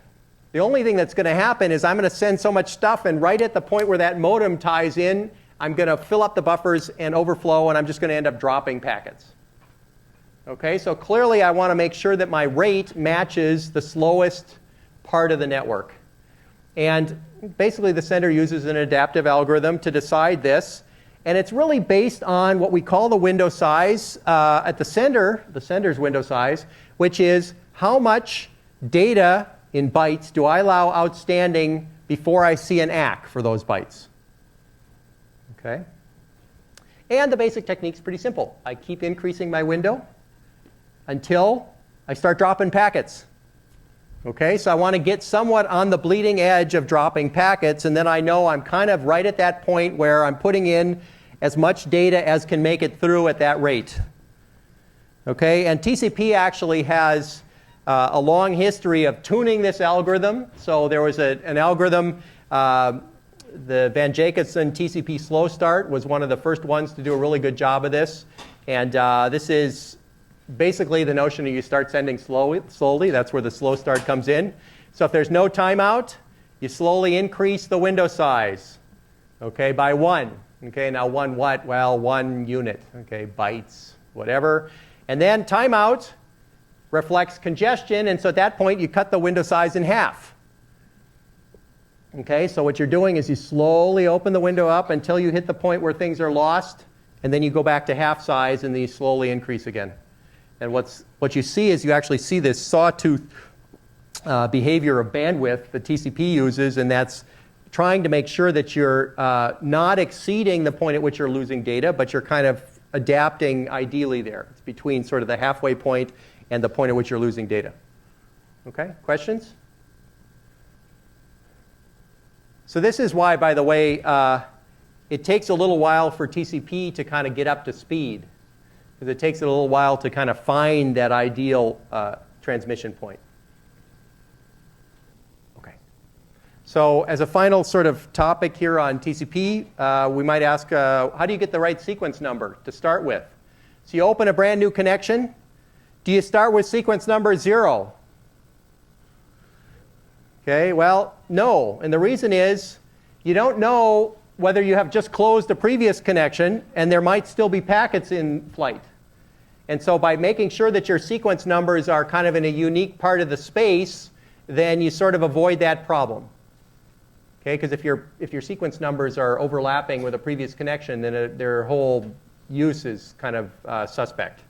the only thing that's going to happen is I'm going to send so much stuff and right at the point where that modem ties in, I'm going to fill up the buffers and overflow and I'm just going to end up dropping packets. Okay, so clearly I want to make sure that my rate matches the slowest part of the network. And basically the sender uses an adaptive algorithm to decide this. And it's really based on what we call the window size at the sender's window size, which is how much data in bytes do I allow outstanding before I see an ACK for those bytes. Okay? And the basic technique is pretty simple. I keep increasing my window until I start dropping packets. Okay, so I want to get somewhat on the bleeding edge of dropping packets, and then I know I'm kind of right at that point where I'm putting in as much data as can make it through at that rate. Okay, and TCP actually has a long history of tuning this algorithm. So there was an algorithm, the Van Jacobson TCP slow start was one of the first ones to do a really good job of this. And this is basically the notion that you start sending slowly. That's where the slow start comes in. So if there's no timeout, you slowly increase the window size, okay, by 1. Okay, now 1 what? Well, 1 unit, okay, bytes, whatever. And then timeout reflects congestion, and so at that point you cut the window size in half. Okay, so what you're doing is you slowly open the window up until you hit the point where things are lost, and then you go back to half size and then you slowly increase again. And what you see is you actually see this sawtooth behavior of bandwidth that TCP uses, and that's trying to make sure that you're not exceeding the point at which you're losing data, but you're kind of adapting ideally there. It's between sort of the halfway point and the point at which you're losing data. Okay, questions? So this is why, by the way, it takes a little while for TCP to kind of get up to speed, because it takes it a little while to kind of find that ideal transmission point. Okay. So as a final sort of topic here on TCP, we might ask, how do you get the right sequence number to start with? So you open a brand new connection. Do you start with sequence number 0? Okay, well, no. And the reason is you don't know whether you have just closed a previous connection and there might still be packets in flight. And so by making sure that your sequence numbers are kind of in a unique part of the space, then you sort of avoid that problem. Okay, because if your sequence numbers are overlapping with a previous connection, then their whole use is kind of suspect.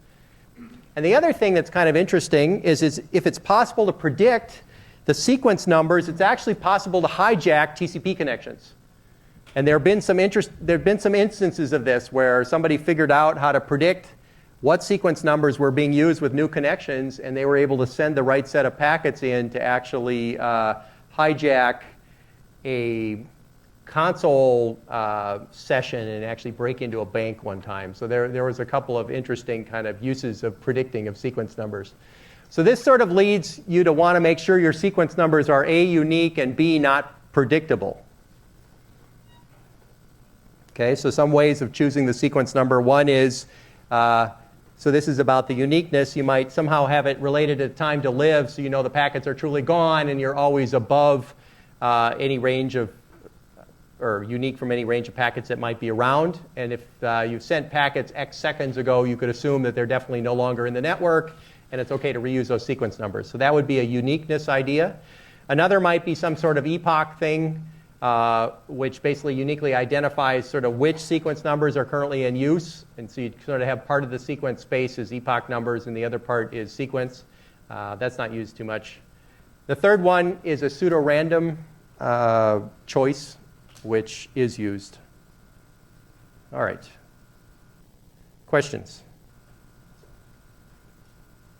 And the other thing that's kind of interesting is if it's possible to predict the sequence numbers, it's actually possible to hijack TCP connections. And there have been some instances of this where somebody figured out how to predict what sequence numbers were being used with new connections, and they were able to send the right set of packets in to actually hijack a console session and actually break into a bank one time. So there was a couple of interesting kind of uses of predicting of sequence numbers. So this sort of leads you to want to make sure your sequence numbers are A, unique, and B, not predictable. Okay, so some ways of choosing the sequence number. One is, so this is about the uniqueness. You might somehow have it related to time to live, so you know the packets are truly gone and you're always above any range of, or unique from any range of packets that might be around. And if you've sent packets X seconds ago, you could assume that they're definitely no longer in the network, and it's okay to reuse those sequence numbers. So that would be a uniqueness idea. Another might be some sort of epoch thing, which basically uniquely identifies sort of which sequence numbers are currently in use. And so you sort of have part of the sequence space is epoch numbers, and the other part is sequence. That's not used too much. The third one is a pseudo-random choice, which is used. All right. Questions?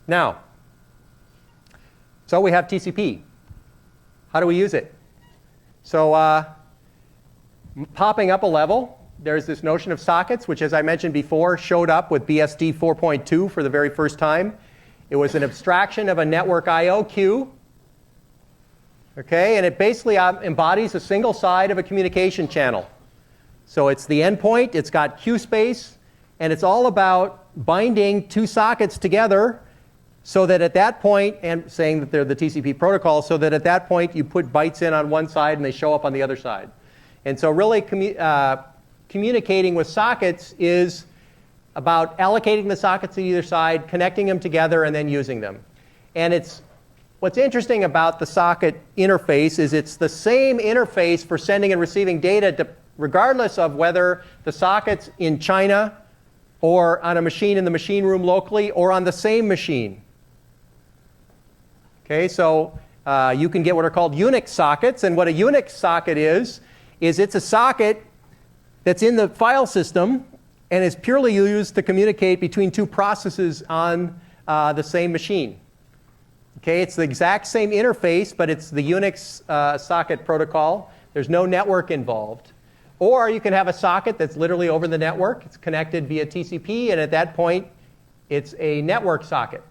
Now, so we have TCP. How do we use it? So popping up a level, there's this notion of sockets, which, as I mentioned before, showed up with BSD 4.2 for the very first time. It was an abstraction of a network I/O queue. Okay, and it basically embodies a single side of a communication channel. So it's the endpoint, it's got queue space, and it's all about binding two sockets together so that at that point, and saying that they're the TCP protocol, so that at that point you put bytes in on one side and they show up on the other side. And so really communicating with sockets is about allocating the sockets to either side, connecting them together, and then using them. And what's interesting about the socket interface is it's the same interface for sending and receiving data regardless of whether the socket's in China or on a machine in the machine room locally or on the same machine. Okay, so you can get what are called Unix sockets, and what a Unix socket is it's a socket that's in the file system and is purely used to communicate between two processes on the same machine. Okay, it's the exact same interface, but it's the Unix socket protocol. There's no network involved. Or you can have a socket that's literally over the network. It's connected via TCP, and at that point, it's a network socket.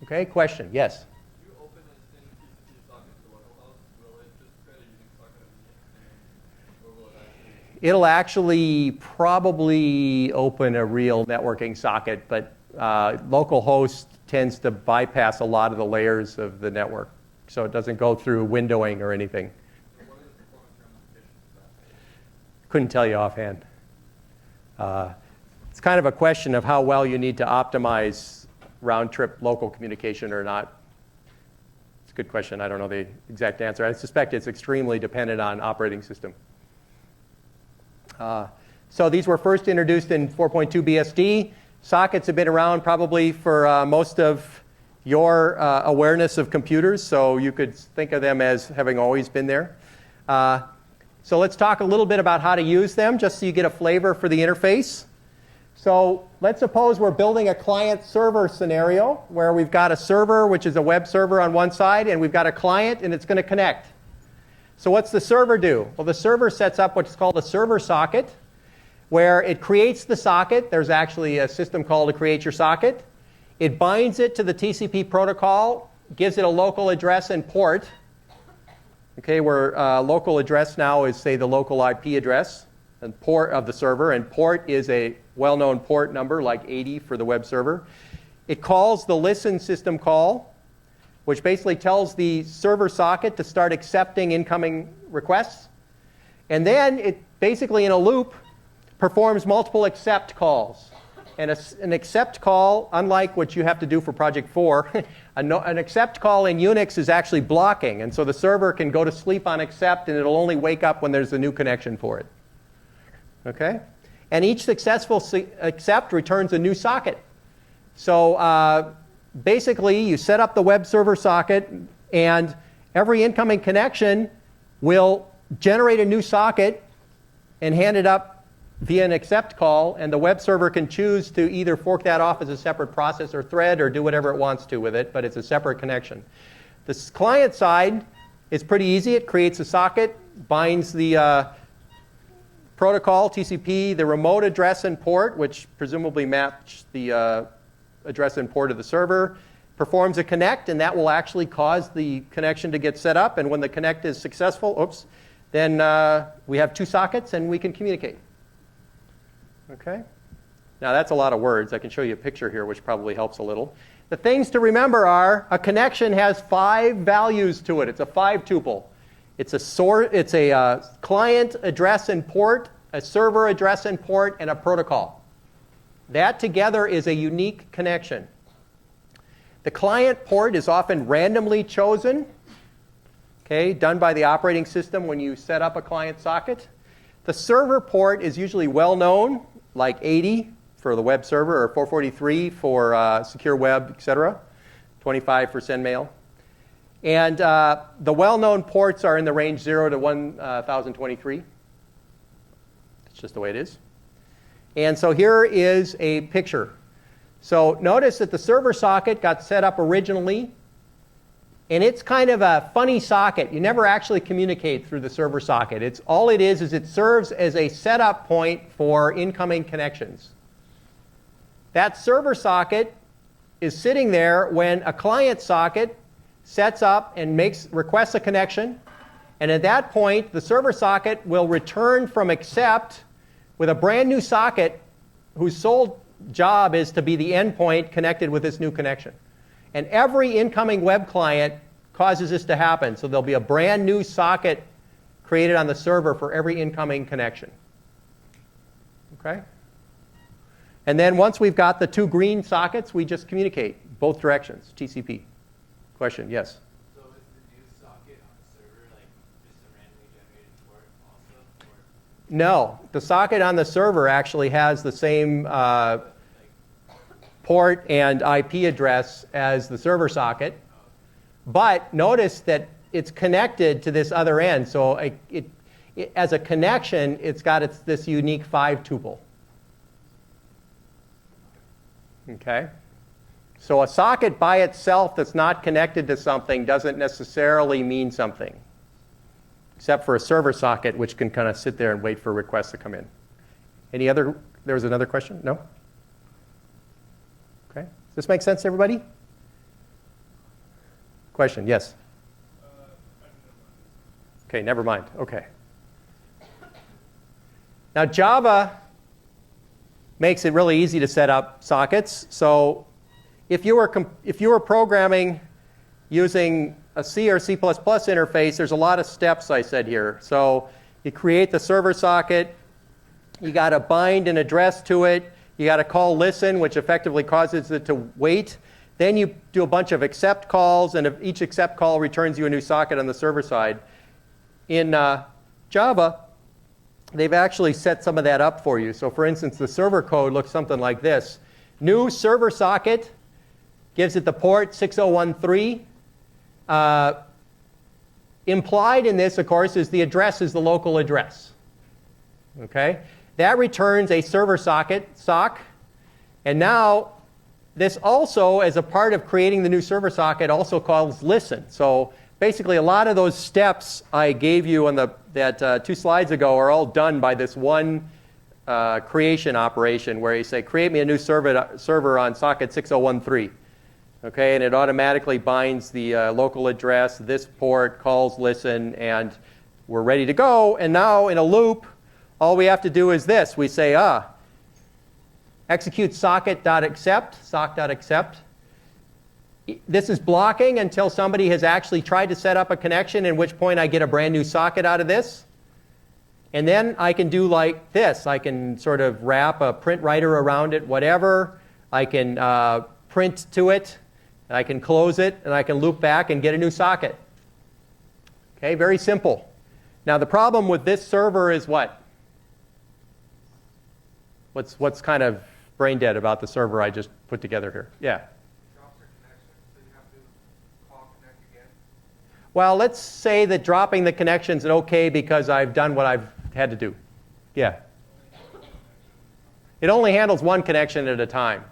Okay, question? Yes? If you open a standard TCP socket to localhost, will it just create a Unix socket underneath, or will it actually? It'll actually probably open a real networking socket, but localhost tends to bypass a lot of the layers of the network, so it doesn't go through windowing or anything. So what are the performance ramifications of that? Couldn't tell you offhand. It's kind of a question of how well you need to optimize round-trip local communication or not. It's a good question. I don't know the exact answer. I suspect it's extremely dependent on operating system. So these were first introduced in 4.2 BSD. Sockets have been around probably for most of your awareness of computers, so you could think of them as having always been there. So let's talk a little bit about how to use them, just so you get a flavor for the interface. So let's suppose we're building a client-server scenario where we've got a server, which is a web server on one side, and we've got a client, and it's going to connect. So what's the server do? Well, the server sets up what's called a server socket, where it creates the socket. There's actually a system called to create your socket. It binds it to the TCP protocol, gives it a local address and port. Okay, where local address now is, say, the local IP address and port of the server, and port is a well-known port number like 80 for the web server. It calls the listen system call, which basically tells the server socket to start accepting incoming requests. And then it basically, in a loop, performs multiple accept calls. And an accept call, unlike what you have to do for Project 4, an accept call in Unix is actually blocking. And so the server can go to sleep on accept, and it'll only wake up when there's a new connection for it. Okay? And each successful accept returns a new socket. So basically, you set up the web server socket, and every incoming connection will generate a new socket and hand it up via an accept call, and the web server can choose to either fork that off as a separate process or thread or do whatever it wants to with it, but it's a separate connection. The client side is pretty easy. It creates a socket, binds the protocol, TCP, the remote address and port, which presumably match the address and port of the server, performs a connect, and that will actually cause the connection to get set up. And when the connect is successful, then we have two sockets and we can communicate. Okay? Now that's a lot of words. I can show you a picture here, which probably helps a little. The things to remember are a connection has 5 values to it. It's a 5-tuple. It's a client address and port, a server address and port, and a protocol. That together is a unique connection. The client port is often randomly chosen, okay, done by the operating system when you set up a client socket. The server port is usually well known, like 80 for the web server or 443 for secure web, etc., 25 for send mail. And the well-known ports are in the range 0 to 1023. It's just the way it is. And so here is a picture. So notice that the server socket got set up originally, and it's kind of a funny socket. You never actually communicate through the server socket. All it is it serves as a setup point for incoming connections. That server socket is sitting there when a client socket sets up and requests a connection. And at that point, the server socket will return from accept with a brand new socket whose sole job is to be the endpoint connected with this new connection. And every incoming web client causes this to happen. So there'll be a brand new socket created on the server for every incoming connection. Okay? And then once we've got the 2 green sockets, we just communicate both directions, TCP. Question? Yes? So is the new socket on the server like just a randomly generated port also? Or? No. The socket on the server actually has the same port and IP address as the server socket. But notice that it's connected to this other end. So as a connection, it's got this unique 5-tuple. Okay? So a socket by itself that's not connected to something doesn't necessarily mean something, except for a server socket, which can kind of sit there and wait for requests to come in. There was another question? No? Okay. Does this make sense to everybody? Question? Yes? Okay, never mind. Okay. Now Java makes it really easy to set up sockets. So if you were programming using a C or C++ interface, there's a lot of steps I said here. So you create the server socket, you got to bind an address to it, you got to call listen, which effectively causes it to wait. Then you do a bunch of accept calls, and each accept call returns you a new socket on the server side. In Java, they've actually set some of that up for you. So for instance, the server code looks something like this. New server socket gives it the port 6013. Implied in this, of course, is the address is the local address. Okay? That returns a server socket, SOC. And now, this also, as a part of creating the new server socket, also calls listen. So basically, a lot of those steps I gave you on that 2 slides ago are all done by this one creation operation where you say, create me a new server on socket 6013. Okay, and it automatically binds the local address, this port, calls listen, and we're ready to go. And now, in a loop, all we have to do is this. We say, execute socket.accept, sock.accept. This is blocking until somebody has actually tried to set up a connection, at which point I get a brand new socket out of this. And then I can do like this. I can sort of wrap a print writer around it, whatever. I can print to it. And I can close it, and I can loop back and get a new socket. Okay, very simple. Now the problem with this server is what? What's kind of brain dead about the server I just put together here? Yeah. Drops are connection, so you have to call connect again. Well, let's say that dropping the connection's okay because I've done what I've had to do. Yeah. It only handles one connection at a time.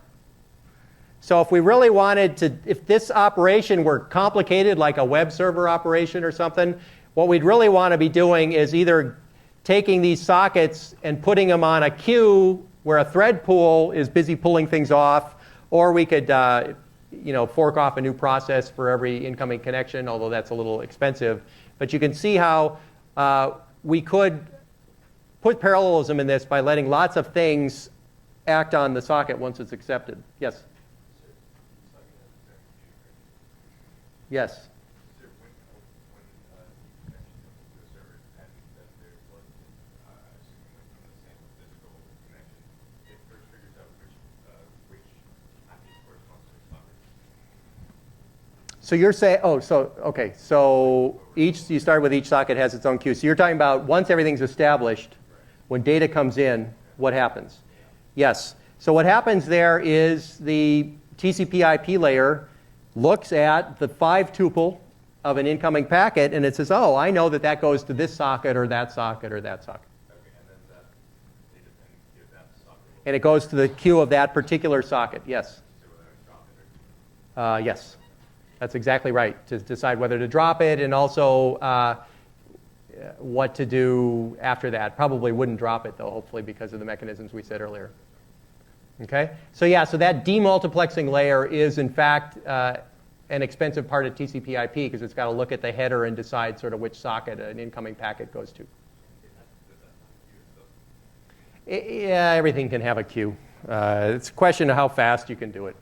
So if we really wanted to, if this operation were complicated, like a web server operation or something, what we'd really want to be doing is either taking these sockets and putting them on a queue where a thread pool is busy pulling things off, or we could fork off a new process for every incoming connection, although that's a little expensive. But you can see how we could put parallelism in this by letting lots of things act on the socket once it's accepted. Yes? Yes. So you're saying, okay, so you start with each socket has its own queue. So you're talking about once everything's established, when data comes in, what happens? Yes. So what happens there is the TCP/IP layer looks at the 5-tuple of an incoming packet, and it says, oh, I know that goes to this socket or that socket or that socket. Okay, and then that data then gives that socket. And it goes to the queue of that particular socket. Yes. Yes. That's exactly right, to decide whether to drop it and also what to do after that. Probably wouldn't drop it, though, hopefully, because of the mechanisms we said earlier. Okay? So yeah, so that demultiplexing layer is, in fact, an expensive part of TCP/IP because it's got to look at the header and decide sort of which socket an incoming packet goes to. Yeah, everything can have a queue. It's a question of how fast you can do it.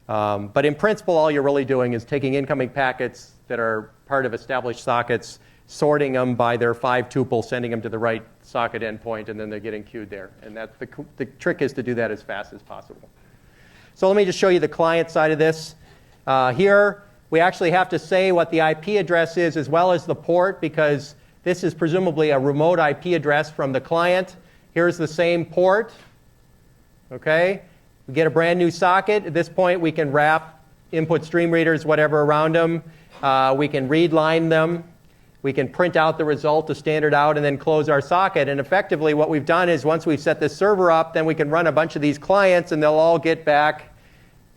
But in principle, all you're really doing is taking incoming packets that are part of established sockets, sorting them by their 5-tuple, sending them to the right socket endpoint, and then they're getting queued there. And that's the trick is to do that as fast as possible. So let me just show you the client side of this. Here, we actually have to say what the IP address is as well as the port, because this is presumably a remote IP address from the client. Here's the same port. Okay? We get a brand new socket. At this point, we can wrap input stream readers, whatever, around them. We can read line them. We can print out the result, the standard out, and then close our socket. And effectively, what we've done is once we've set this server up, then we can run a bunch of these clients, and they'll all get back,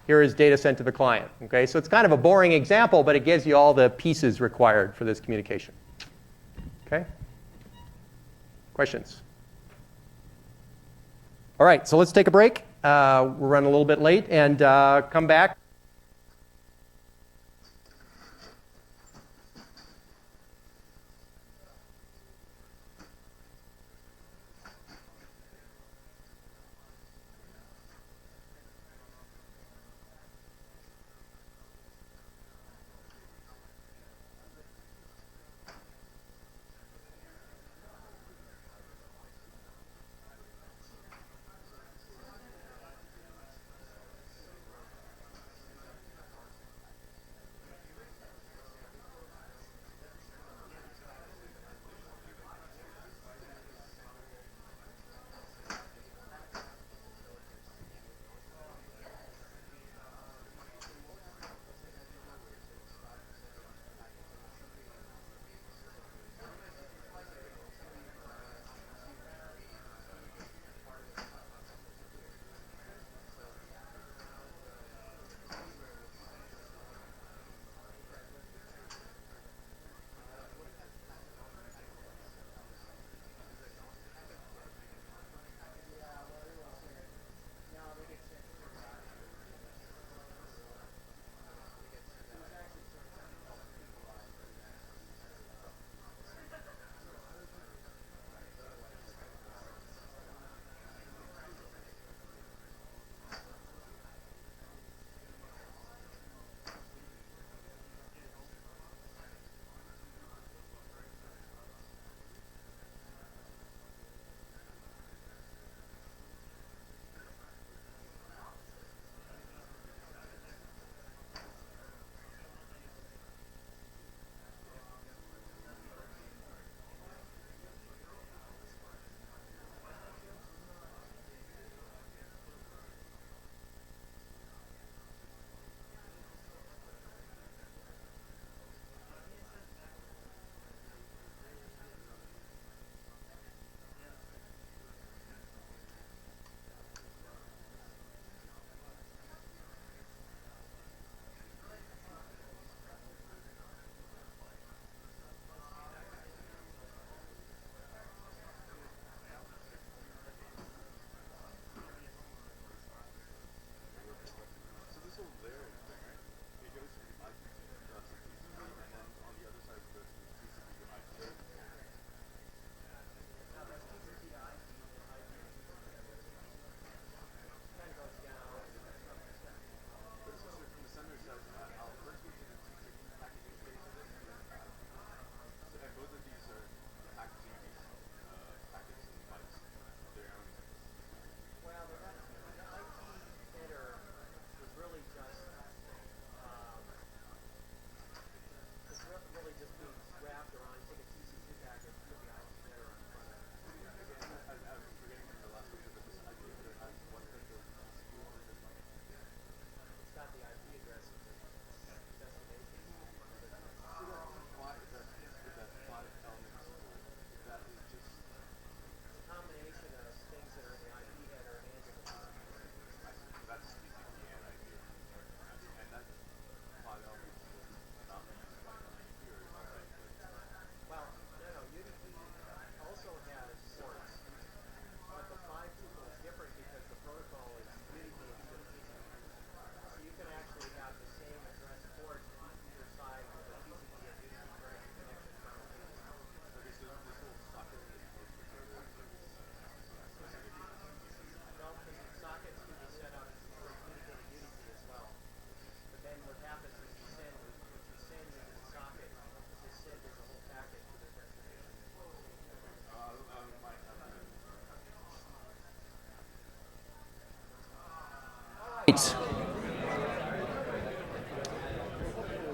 here is data sent to the client. Okay? So it's kind of a boring example, but it gives you all the pieces required for this communication. Okay? Questions? All right, so let's take a break. We're running a little bit late, and come back.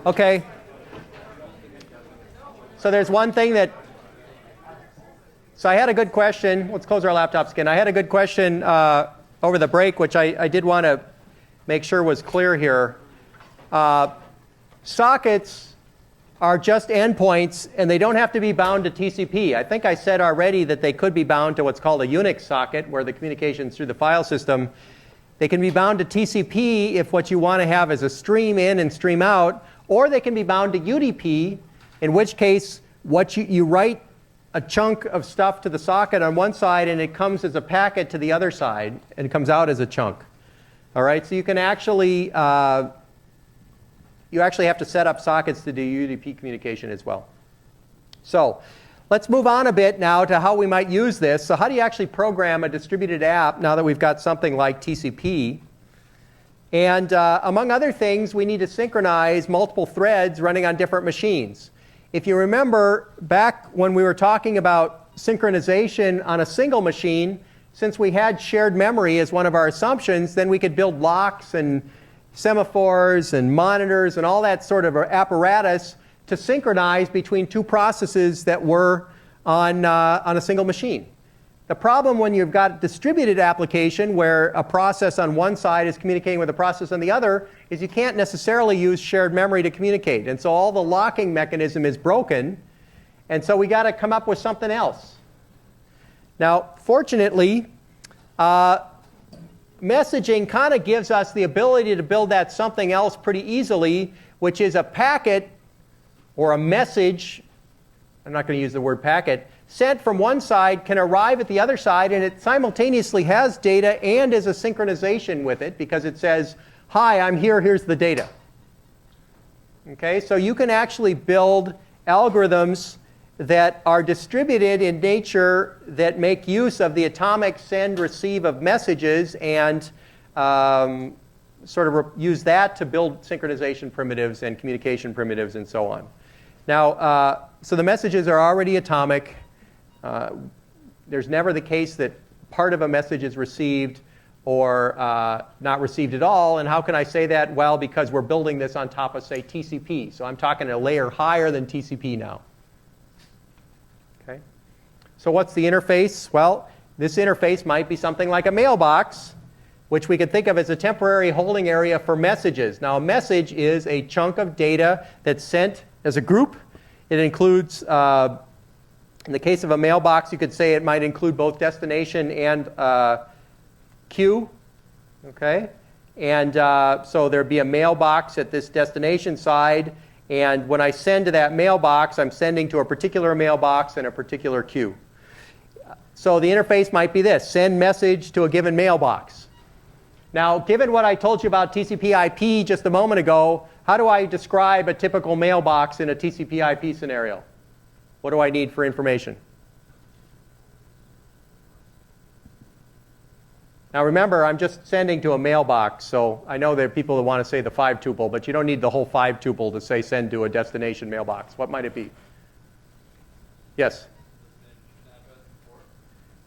Okay. So there's one thing that, so I had a good question. Let's close our laptops again. I had a good question over the break, which I did want to make sure was clear here. Sockets are just endpoints, and they don't have to be bound to TCP. I think I said already that they could be bound to what's called a Unix socket, where the communication is through the file system. They can be bound to TCP if what you want to have is a stream in and stream out, or they can be bound to UDP, in which case what you write a chunk of stuff to the socket on one side, and it comes as a packet to the other side, and it comes out as a chunk. All right, so you can actually you actually have to set up sockets to do UDP communication as well. So let's move on a bit now to how we might use this. So how do you actually program a distributed app now that we've got something like TCP? And among other things, we need to synchronize multiple threads running on different machines. If you remember back when we were talking about synchronization on a single machine, since we had shared memory as one of our assumptions, then we could build locks and semaphores and monitors and all that sort of apparatus to synchronize between two processes that were on a single machine. The problem when you've got a distributed application where a process on one side is communicating with a process on the other is you can't necessarily use shared memory to communicate. And so all the locking mechanism is broken. And so we got to come up with something else. Now, fortunately, messaging kind of gives us the ability to build that something else pretty easily, which is a packet or a message. I'm not going to use the word packet. Sent from one side can arrive at the other side, and it simultaneously has data and is a synchronization with it because it says, hi, I'm here, here's the data. Okay, so you can actually build algorithms that are distributed in nature that make use of the atomic send-receive of messages and sort of use that to build synchronization primitives and communication primitives and so on. Now, so the messages are already atomic. There's never the case that part of a message is received or not received at all. And how can I say that? Well, because we're building this on top of, say, TCP. So I'm talking a layer higher than TCP now. Okay. So what's the interface? Well, this interface might be something like a mailbox, which we could think of as a temporary holding area for messages. Now, a message is a chunk of data that's sent as a group. It includes, in the case of a mailbox, you could say it might include both destination and queue. Okay? And so there'd be a mailbox at this destination side. And when I send to that mailbox, I'm sending to a particular mailbox and a particular queue. So the interface might be this: send message to a given mailbox. Now, given what I told you about TCP/IP just a moment ago, how do I describe a typical mailbox in a TCP/IP scenario? What do I need for information? Now remember, I'm just sending to a mailbox, so I know there are people that want to say the 5-tuple, but you don't need the whole 5-tuple to say send to a destination mailbox. What might it be? Yes?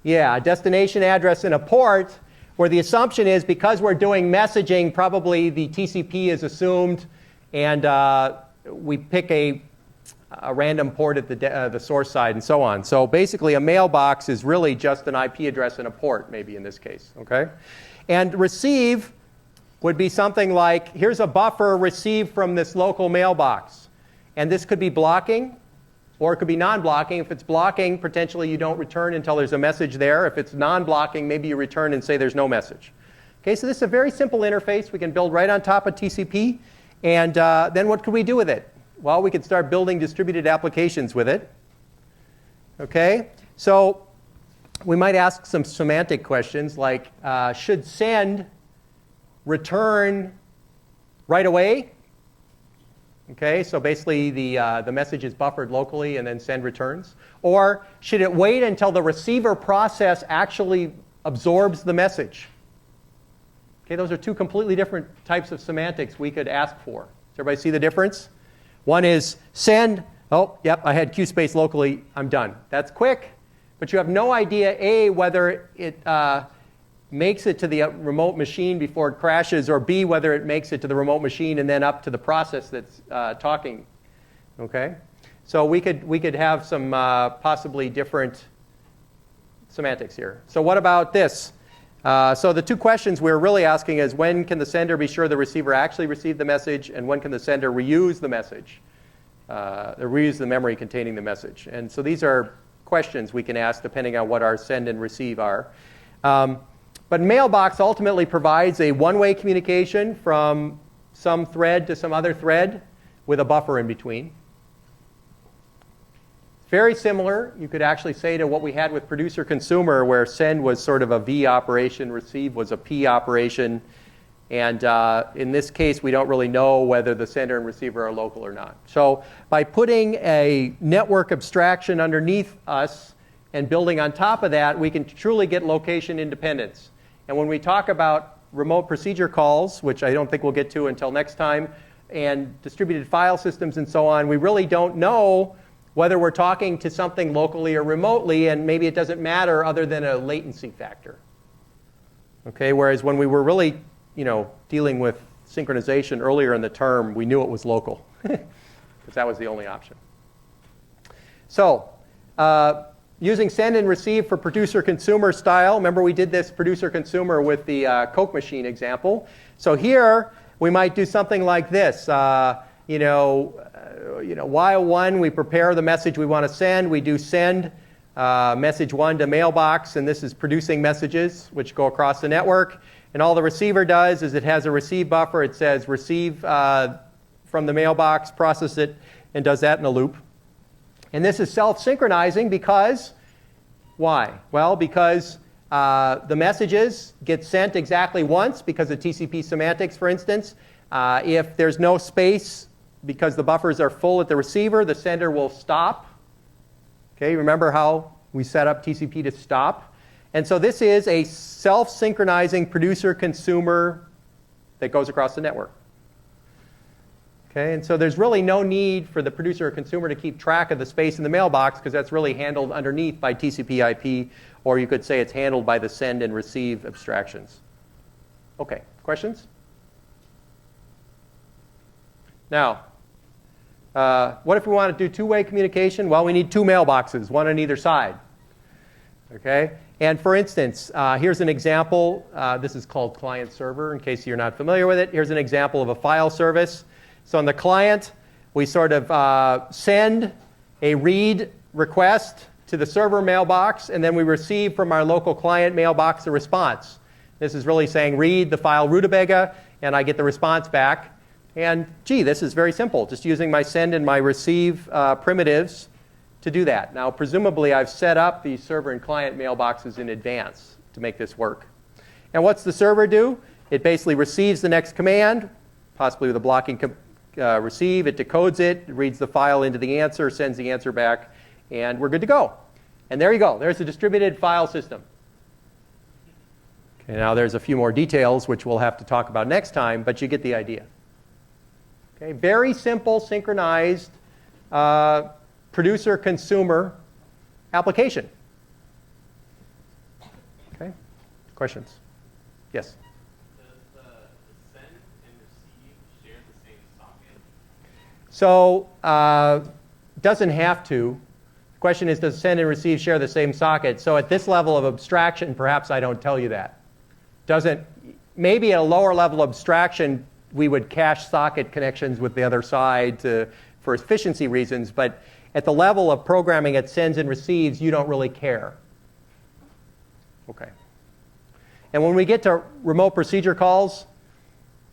Yeah, a destination address and a port, where the assumption is because we're doing messaging, probably the TCP is assumed, and we pick a random port at the source side and so on. So basically a mailbox is really just an IP address and a port, maybe in this case. Okay? And receive would be something like, here's a buffer received from this local mailbox. And this could be blocking, or it could be non-blocking. If it's blocking, potentially you don't return until there's a message there. If it's non-blocking, maybe you return and say there's no message. Okay, so this is a very simple interface we can build right on top of TCP. And then what could we do with it? Well, we could start building distributed applications with it. Okay? So we might ask some semantic questions like, should send return right away? Okay, so basically the message is buffered locally and then send returns. Or should it wait until the receiver process actually absorbs the message? Okay, those are two completely different types of semantics we could ask for. Does everybody see the difference? One is send, oh, yep, I had queue space locally, I'm done. That's quick, but you have no idea, A, whether it makes it to the remote machine before it crashes, or B, whether it makes it to the remote machine and then up to the process that's talking. Okay? So we could have some possibly different semantics here. So what about this? So the two questions we're really asking is, when can the sender be sure the receiver actually received the message, and when can the sender reuse the message, or reuse the memory containing the message? And so these are questions we can ask depending on what our send and receive are. But mailbox ultimately provides a one-way communication from some thread to some other thread with a buffer in between. Very similar, you could actually say, to what we had with producer-consumer, where send was sort of a V operation, receive was a P operation. And in this case, we don't really know whether the sender and receiver are local or not. So by putting a network abstraction underneath us and building on top of that, we can truly get location independence. And when we talk about remote procedure calls, which I don't think we'll get to until next time, and distributed file systems and so on, we really don't know whether we're talking to something locally or remotely, and maybe it doesn't matter other than a latency factor. Okay, whereas when we were really, dealing with synchronization earlier in the term, we knew it was local, because that was the only option. So, using send and receive for producer-consumer style. Remember, we did this producer-consumer with the Coke machine example. So here, we might do something like this. While one, we prepare the message we want to send. We do send message 1 to mailbox, and this is producing messages which go across the network. And all the receiver does is it has a receive buffer. It says receive from the mailbox, process it, and does that in a loop. And this is self-synchronizing because, why? Well, because the messages get sent exactly once because of TCP semantics, for instance. If there's no space because the buffers are full at the receiver, the sender will stop. Okay, remember how we set up TCP to stop? And so this is a self-synchronizing producer-consumer that goes across the network. Okay, and so there's really no need for the producer or consumer to keep track of the space in the mailbox, because that's really handled underneath by TCP/IP, or you could say it's handled by the send and receive abstractions. Okay, questions? Now, what if we want to do two-way communication? Well, we need two mailboxes, one on either side. Okay, and for instance, here's an example. This is called client-server, in case you're not familiar with it. Here's an example of a file service. So on the client, we sort of send a read request to the server mailbox, and then we receive from our local client mailbox a response. This is really saying read the file rutabaga, and I get the response back. And gee, this is very simple, just using my send and my receive primitives to do that. Now, presumably, I've set up these server and client mailboxes in advance to make this work. And what's the server do? It basically receives the next command, possibly with a blocking receive. It decodes it, reads the file into the answer, sends the answer back, and we're good to go. And there you go. There's a distributed file system. Okay, now there's a few more details, which we'll have to talk about next time, but you get the idea. Okay, very simple, synchronized producer-consumer application. Okay, questions? Yes? Does the send and receive share the same socket? So, doesn't have to. The question is, does send and receive share the same socket? So at this level of abstraction, perhaps I don't tell you that. Maybe at a lower level of abstraction, we would cache socket connections with the other side for efficiency reasons, but at the level of programming it sends and receives, you don't really care. Okay. And when we get to remote procedure calls,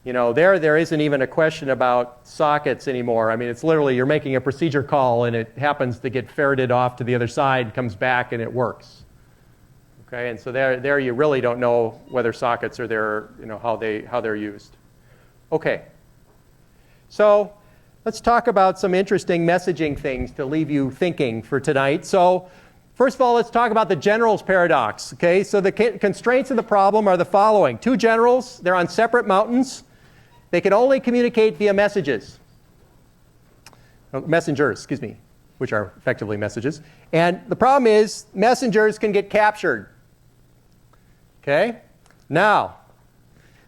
there isn't even a question about sockets anymore. I mean, it's literally you're making a procedure call and it happens to get ferreted off to the other side, comes back, and it works. Okay, and so there you really don't know whether sockets are there, how they're used. Okay. So let's talk about some interesting messaging things to leave you thinking for tonight. So first of all, let's talk about the generals paradox. Okay, so the constraints of the problem are the following. Two generals, they're on separate mountains. They can only communicate via messengers, which are effectively messages. And the problem is messengers can get captured. Okay? Now,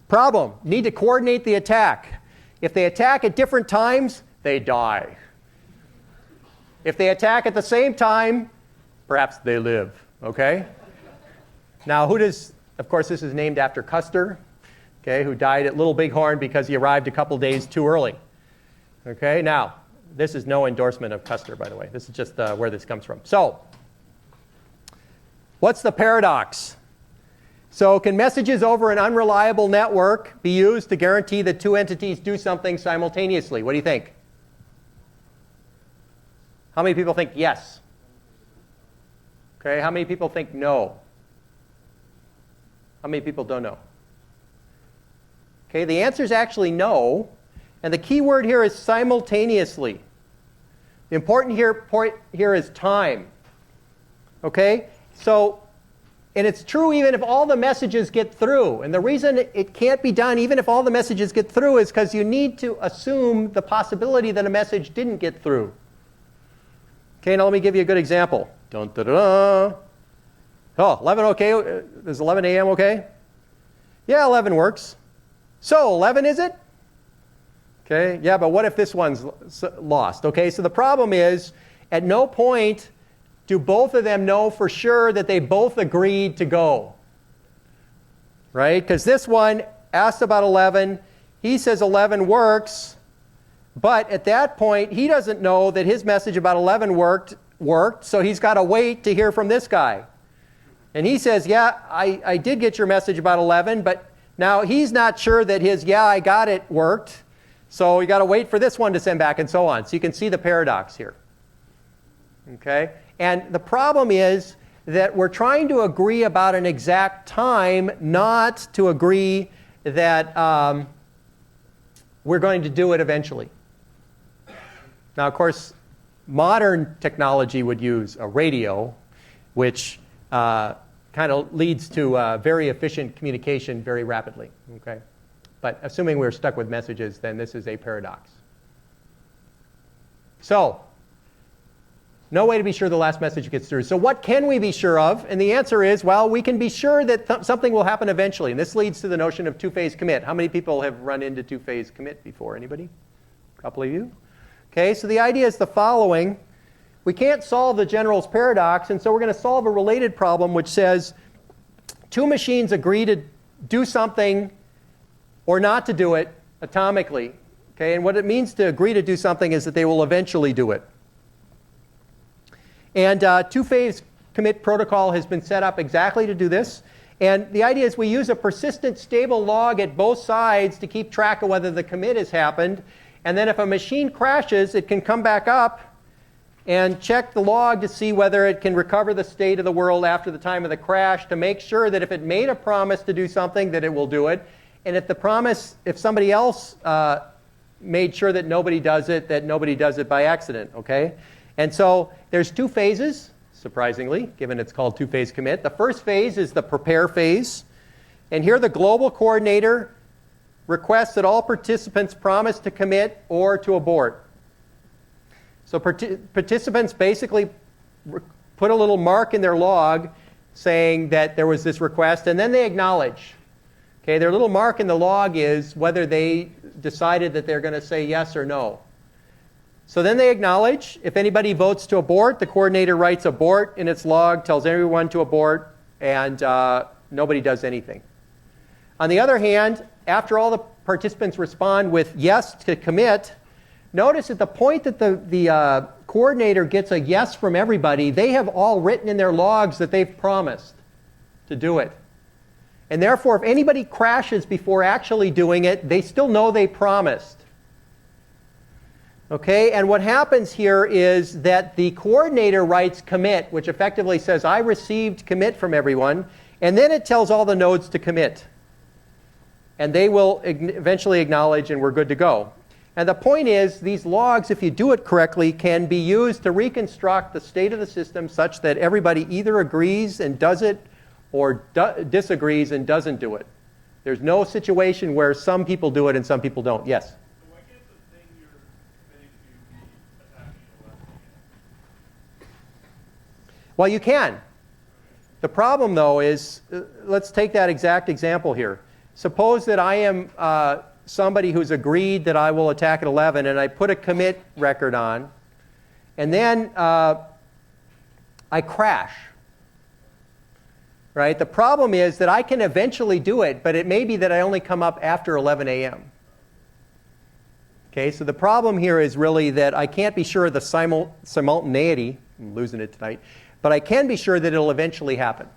problem, need to coordinate the attack. If they attack at different times, they die. If they attack at the same time, perhaps they live, okay? Now, of course, this is named after Custer, okay, who died at Little Bighorn because he arrived a couple days too early. Okay, now, this is no endorsement of Custer, by the way. This is just where this comes from. So, what's the paradox? So, can messages over an unreliable network be used to guarantee that two entities do something simultaneously? What do you think? How many people think yes? Okay, how many people think no? How many people don't know? Okay, the answer is actually no. And the key word here is simultaneously. The important point here is time. Okay? So, and it's true even if all the messages get through. And the reason it can't be done even if all the messages get through is because you need to assume the possibility that a message didn't get through. Okay, now let me give you a good example. Dun, da, da, da. Oh, 11 okay? Is 11 a.m. okay? Yeah, 11 works. So, 11 is it? Okay, yeah, but what if this one's lost? Okay, so the problem is, at no point do both of them know for sure that they both agreed to go. Right? Because this one asked about 11. He says 11 works. But at that point, he doesn't know that his message about 11 worked, so he's got to wait to hear from this guy. And he says, yeah, I did get your message about 11, but now he's not sure that his, yeah, I got it, worked. So you got to wait for this one to send back and so on. So you can see the paradox here. Okay? And the problem is that we're trying to agree about an exact time, not to agree that we're going to do it eventually. Now, of course, modern technology would use a radio, which kind of leads to very efficient communication very rapidly. Okay? But assuming we're stuck with messages, then this is a paradox. So, no way to be sure the last message gets through. So what can we be sure of? And the answer is, well, we can be sure that something will happen eventually. And this leads to the notion of two-phase commit. How many people have run into two-phase commit before? Anybody? A couple of you? Okay, so the idea is the following. We can't solve the general's paradox, and so we're going to solve a related problem which says two machines agree to do something or not to do it atomically. Okay, and what it means to agree to do something is that they will eventually do it. And two-phase commit protocol has been set up exactly to do this. And the idea is we use a persistent stable log at both sides to keep track of whether the commit has happened. And then if a machine crashes, it can come back up and check the log to see whether it can recover the state of the world after the time of the crash to make sure that if it made a promise to do something, that it will do it. And if somebody else made sure that nobody does it, that nobody does it by accident, okay? And so there's two phases, surprisingly, given it's called two-phase commit. The first phase is the prepare phase. And here the global coordinator requests that all participants promise to commit or to abort. So participants basically put a little mark in their log saying that there was this request, and then they acknowledge. Okay, their little mark in the log is whether they decided that they're going to say yes or no. So then they acknowledge. If anybody votes to abort, the coordinator writes abort in its log, tells everyone to abort, and nobody does anything. On the other hand, after all the participants respond with yes to commit, notice at the point that the coordinator gets a yes from everybody, they have all written in their logs that they've promised to do it. And therefore, if anybody crashes before actually doing it, they still know they promised. Okay, and what happens here is that the coordinator writes commit, which effectively says, I received commit from everyone, and then it tells all the nodes to commit. And they will eventually acknowledge, and we're good to go. And the point is, these logs, if you do it correctly, can be used to reconstruct the state of the system such that everybody either agrees and does it or disagrees and doesn't do it. There's no situation where some people do it and some people don't. Yes? So why can't the thing you're committing to be attacking the left hand? Well, you can. The problem, though, is let's take that exact example here. Suppose that I am somebody who's agreed that I will attack at 11, and I put a commit record on, and then I crash. Right? The problem is that I can eventually do it, but it may be that I only come up after 11 a.m. Okay, so the problem here is really that I can't be sure of the simultaneity. I'm losing it tonight. But I can be sure that it'll eventually happen.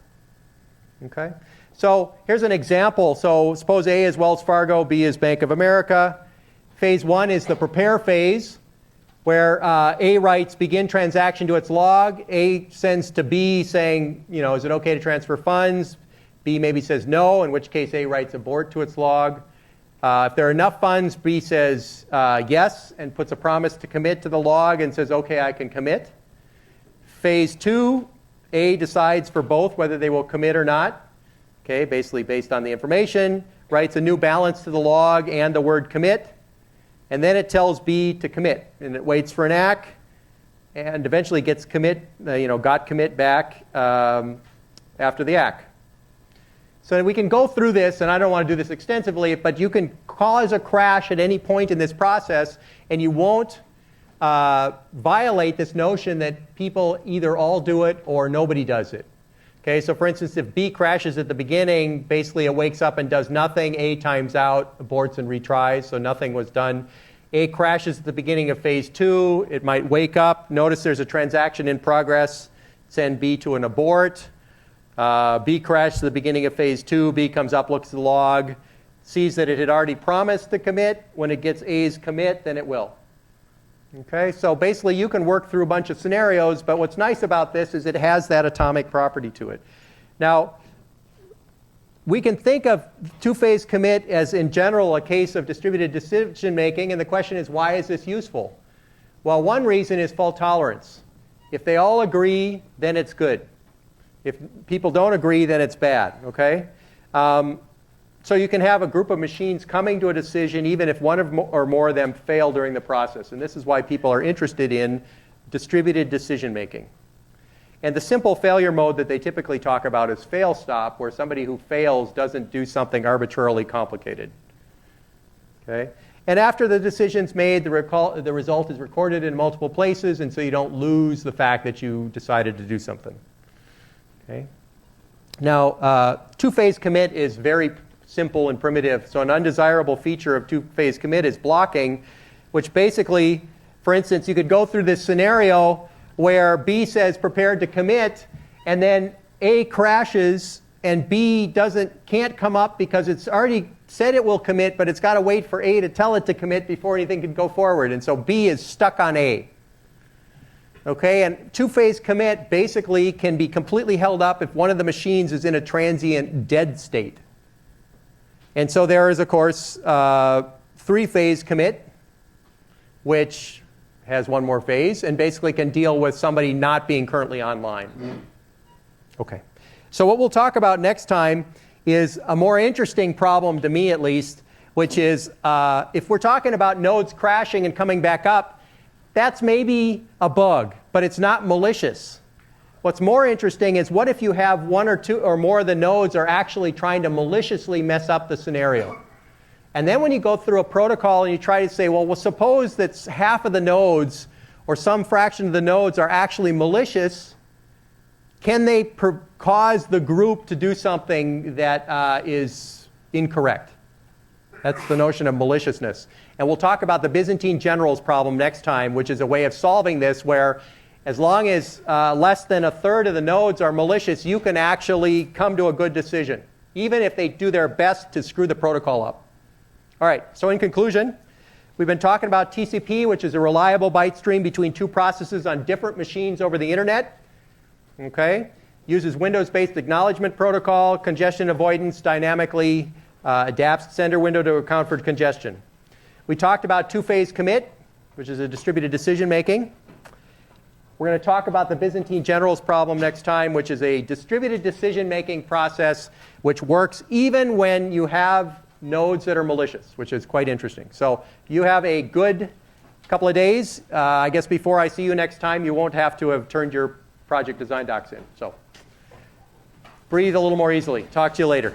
Okay? So here's an example. So suppose A is Wells Fargo, B is Bank of America. Phase 1 is the prepare phase, where A writes begin transaction to its log. A sends to B saying, is it okay to transfer funds? B maybe says no, in which case A writes abort to its log. If there are enough funds, B says yes and puts a promise to commit to the log and says, okay, I can commit. Phase 2, A decides for both whether they will commit or not. Okay, basically based on the information, writes a new balance to the log and the word commit. And then it tells B to commit. And it waits for an ACK and eventually gets commit, got commit back after the ACK. So we can go through this, and I don't want to do this extensively, but you can cause a crash at any point in this process, and you won't violate this notion that people either all do it or nobody does it. Okay, so for instance, if B crashes at the beginning, basically it wakes up and does nothing. A times out, aborts and retries, so nothing was done. A crashes at the beginning of phase 2. It might wake up. Notice there's a transaction in progress. Send B to an abort. B crashed at the beginning of phase 2. B comes up, looks at the log, sees that it had already promised to commit. When it gets A's commit, then it will. Okay, so basically you can work through a bunch of scenarios, but what's nice about this is it has that atomic property to it. Now, we can think of two-phase commit as, in general, a case of distributed decision making, and the question is, why is this useful? Well, one reason is fault tolerance. If they all agree, then it's good. If people don't agree, then it's bad. Okay? So you can have a group of machines coming to a decision even if one or more of them fail during the process. And this is why people are interested in distributed decision making. And the simple failure mode that they typically talk about is fail stop, where somebody who fails doesn't do something arbitrarily complicated. Okay? And after the decision's made, the result is recorded in multiple places, and so you don't lose the fact that you decided to do something. Okay? Now, two-phase commit is very simple and primitive. So an undesirable feature of two-phase commit is blocking, which basically, for instance, you could go through this scenario where B says prepared to commit, and then A crashes, and B can't come up because it's already said it will commit, but it's got to wait for A to tell it to commit before anything can go forward. And so B is stuck on A. Okay, and two-phase commit basically can be completely held up if one of the machines is in a transient dead state. And so there is, of course, three-phase commit, which has one more phase and basically can deal with somebody not being currently online. Okay. So what we'll talk about next time is a more interesting problem, to me at least, which is if we're talking about nodes crashing and coming back up, that's maybe a bug, but it's not malicious. What's more interesting is what if you have one or two or more of the nodes are actually trying to maliciously mess up the scenario? And then when you go through a protocol and you try to say, well, suppose that half of the nodes or some fraction of the nodes are actually malicious, can they cause the group to do something that is incorrect? That's the notion of maliciousness. And we'll talk about the Byzantine generals problem next time, which is a way of solving this where as long as less than a third of the nodes are malicious, you can actually come to a good decision, even if they do their best to screw the protocol up. All right, so in conclusion, we've been talking about TCP, which is a reliable byte stream between two processes on different machines over the internet. Okay? Uses Windows-based acknowledgement protocol, congestion avoidance, dynamically adapts sender window to account for congestion. We talked about two-phase commit, which is a distributed decision making. We're going to talk about the Byzantine generals problem next time, which is a distributed decision-making process which works even when you have nodes that are malicious, which is quite interesting. So you have a good couple of days. I guess before I see you next time, you won't have to have turned your project design docs in. So breathe a little more easily. Talk to you later.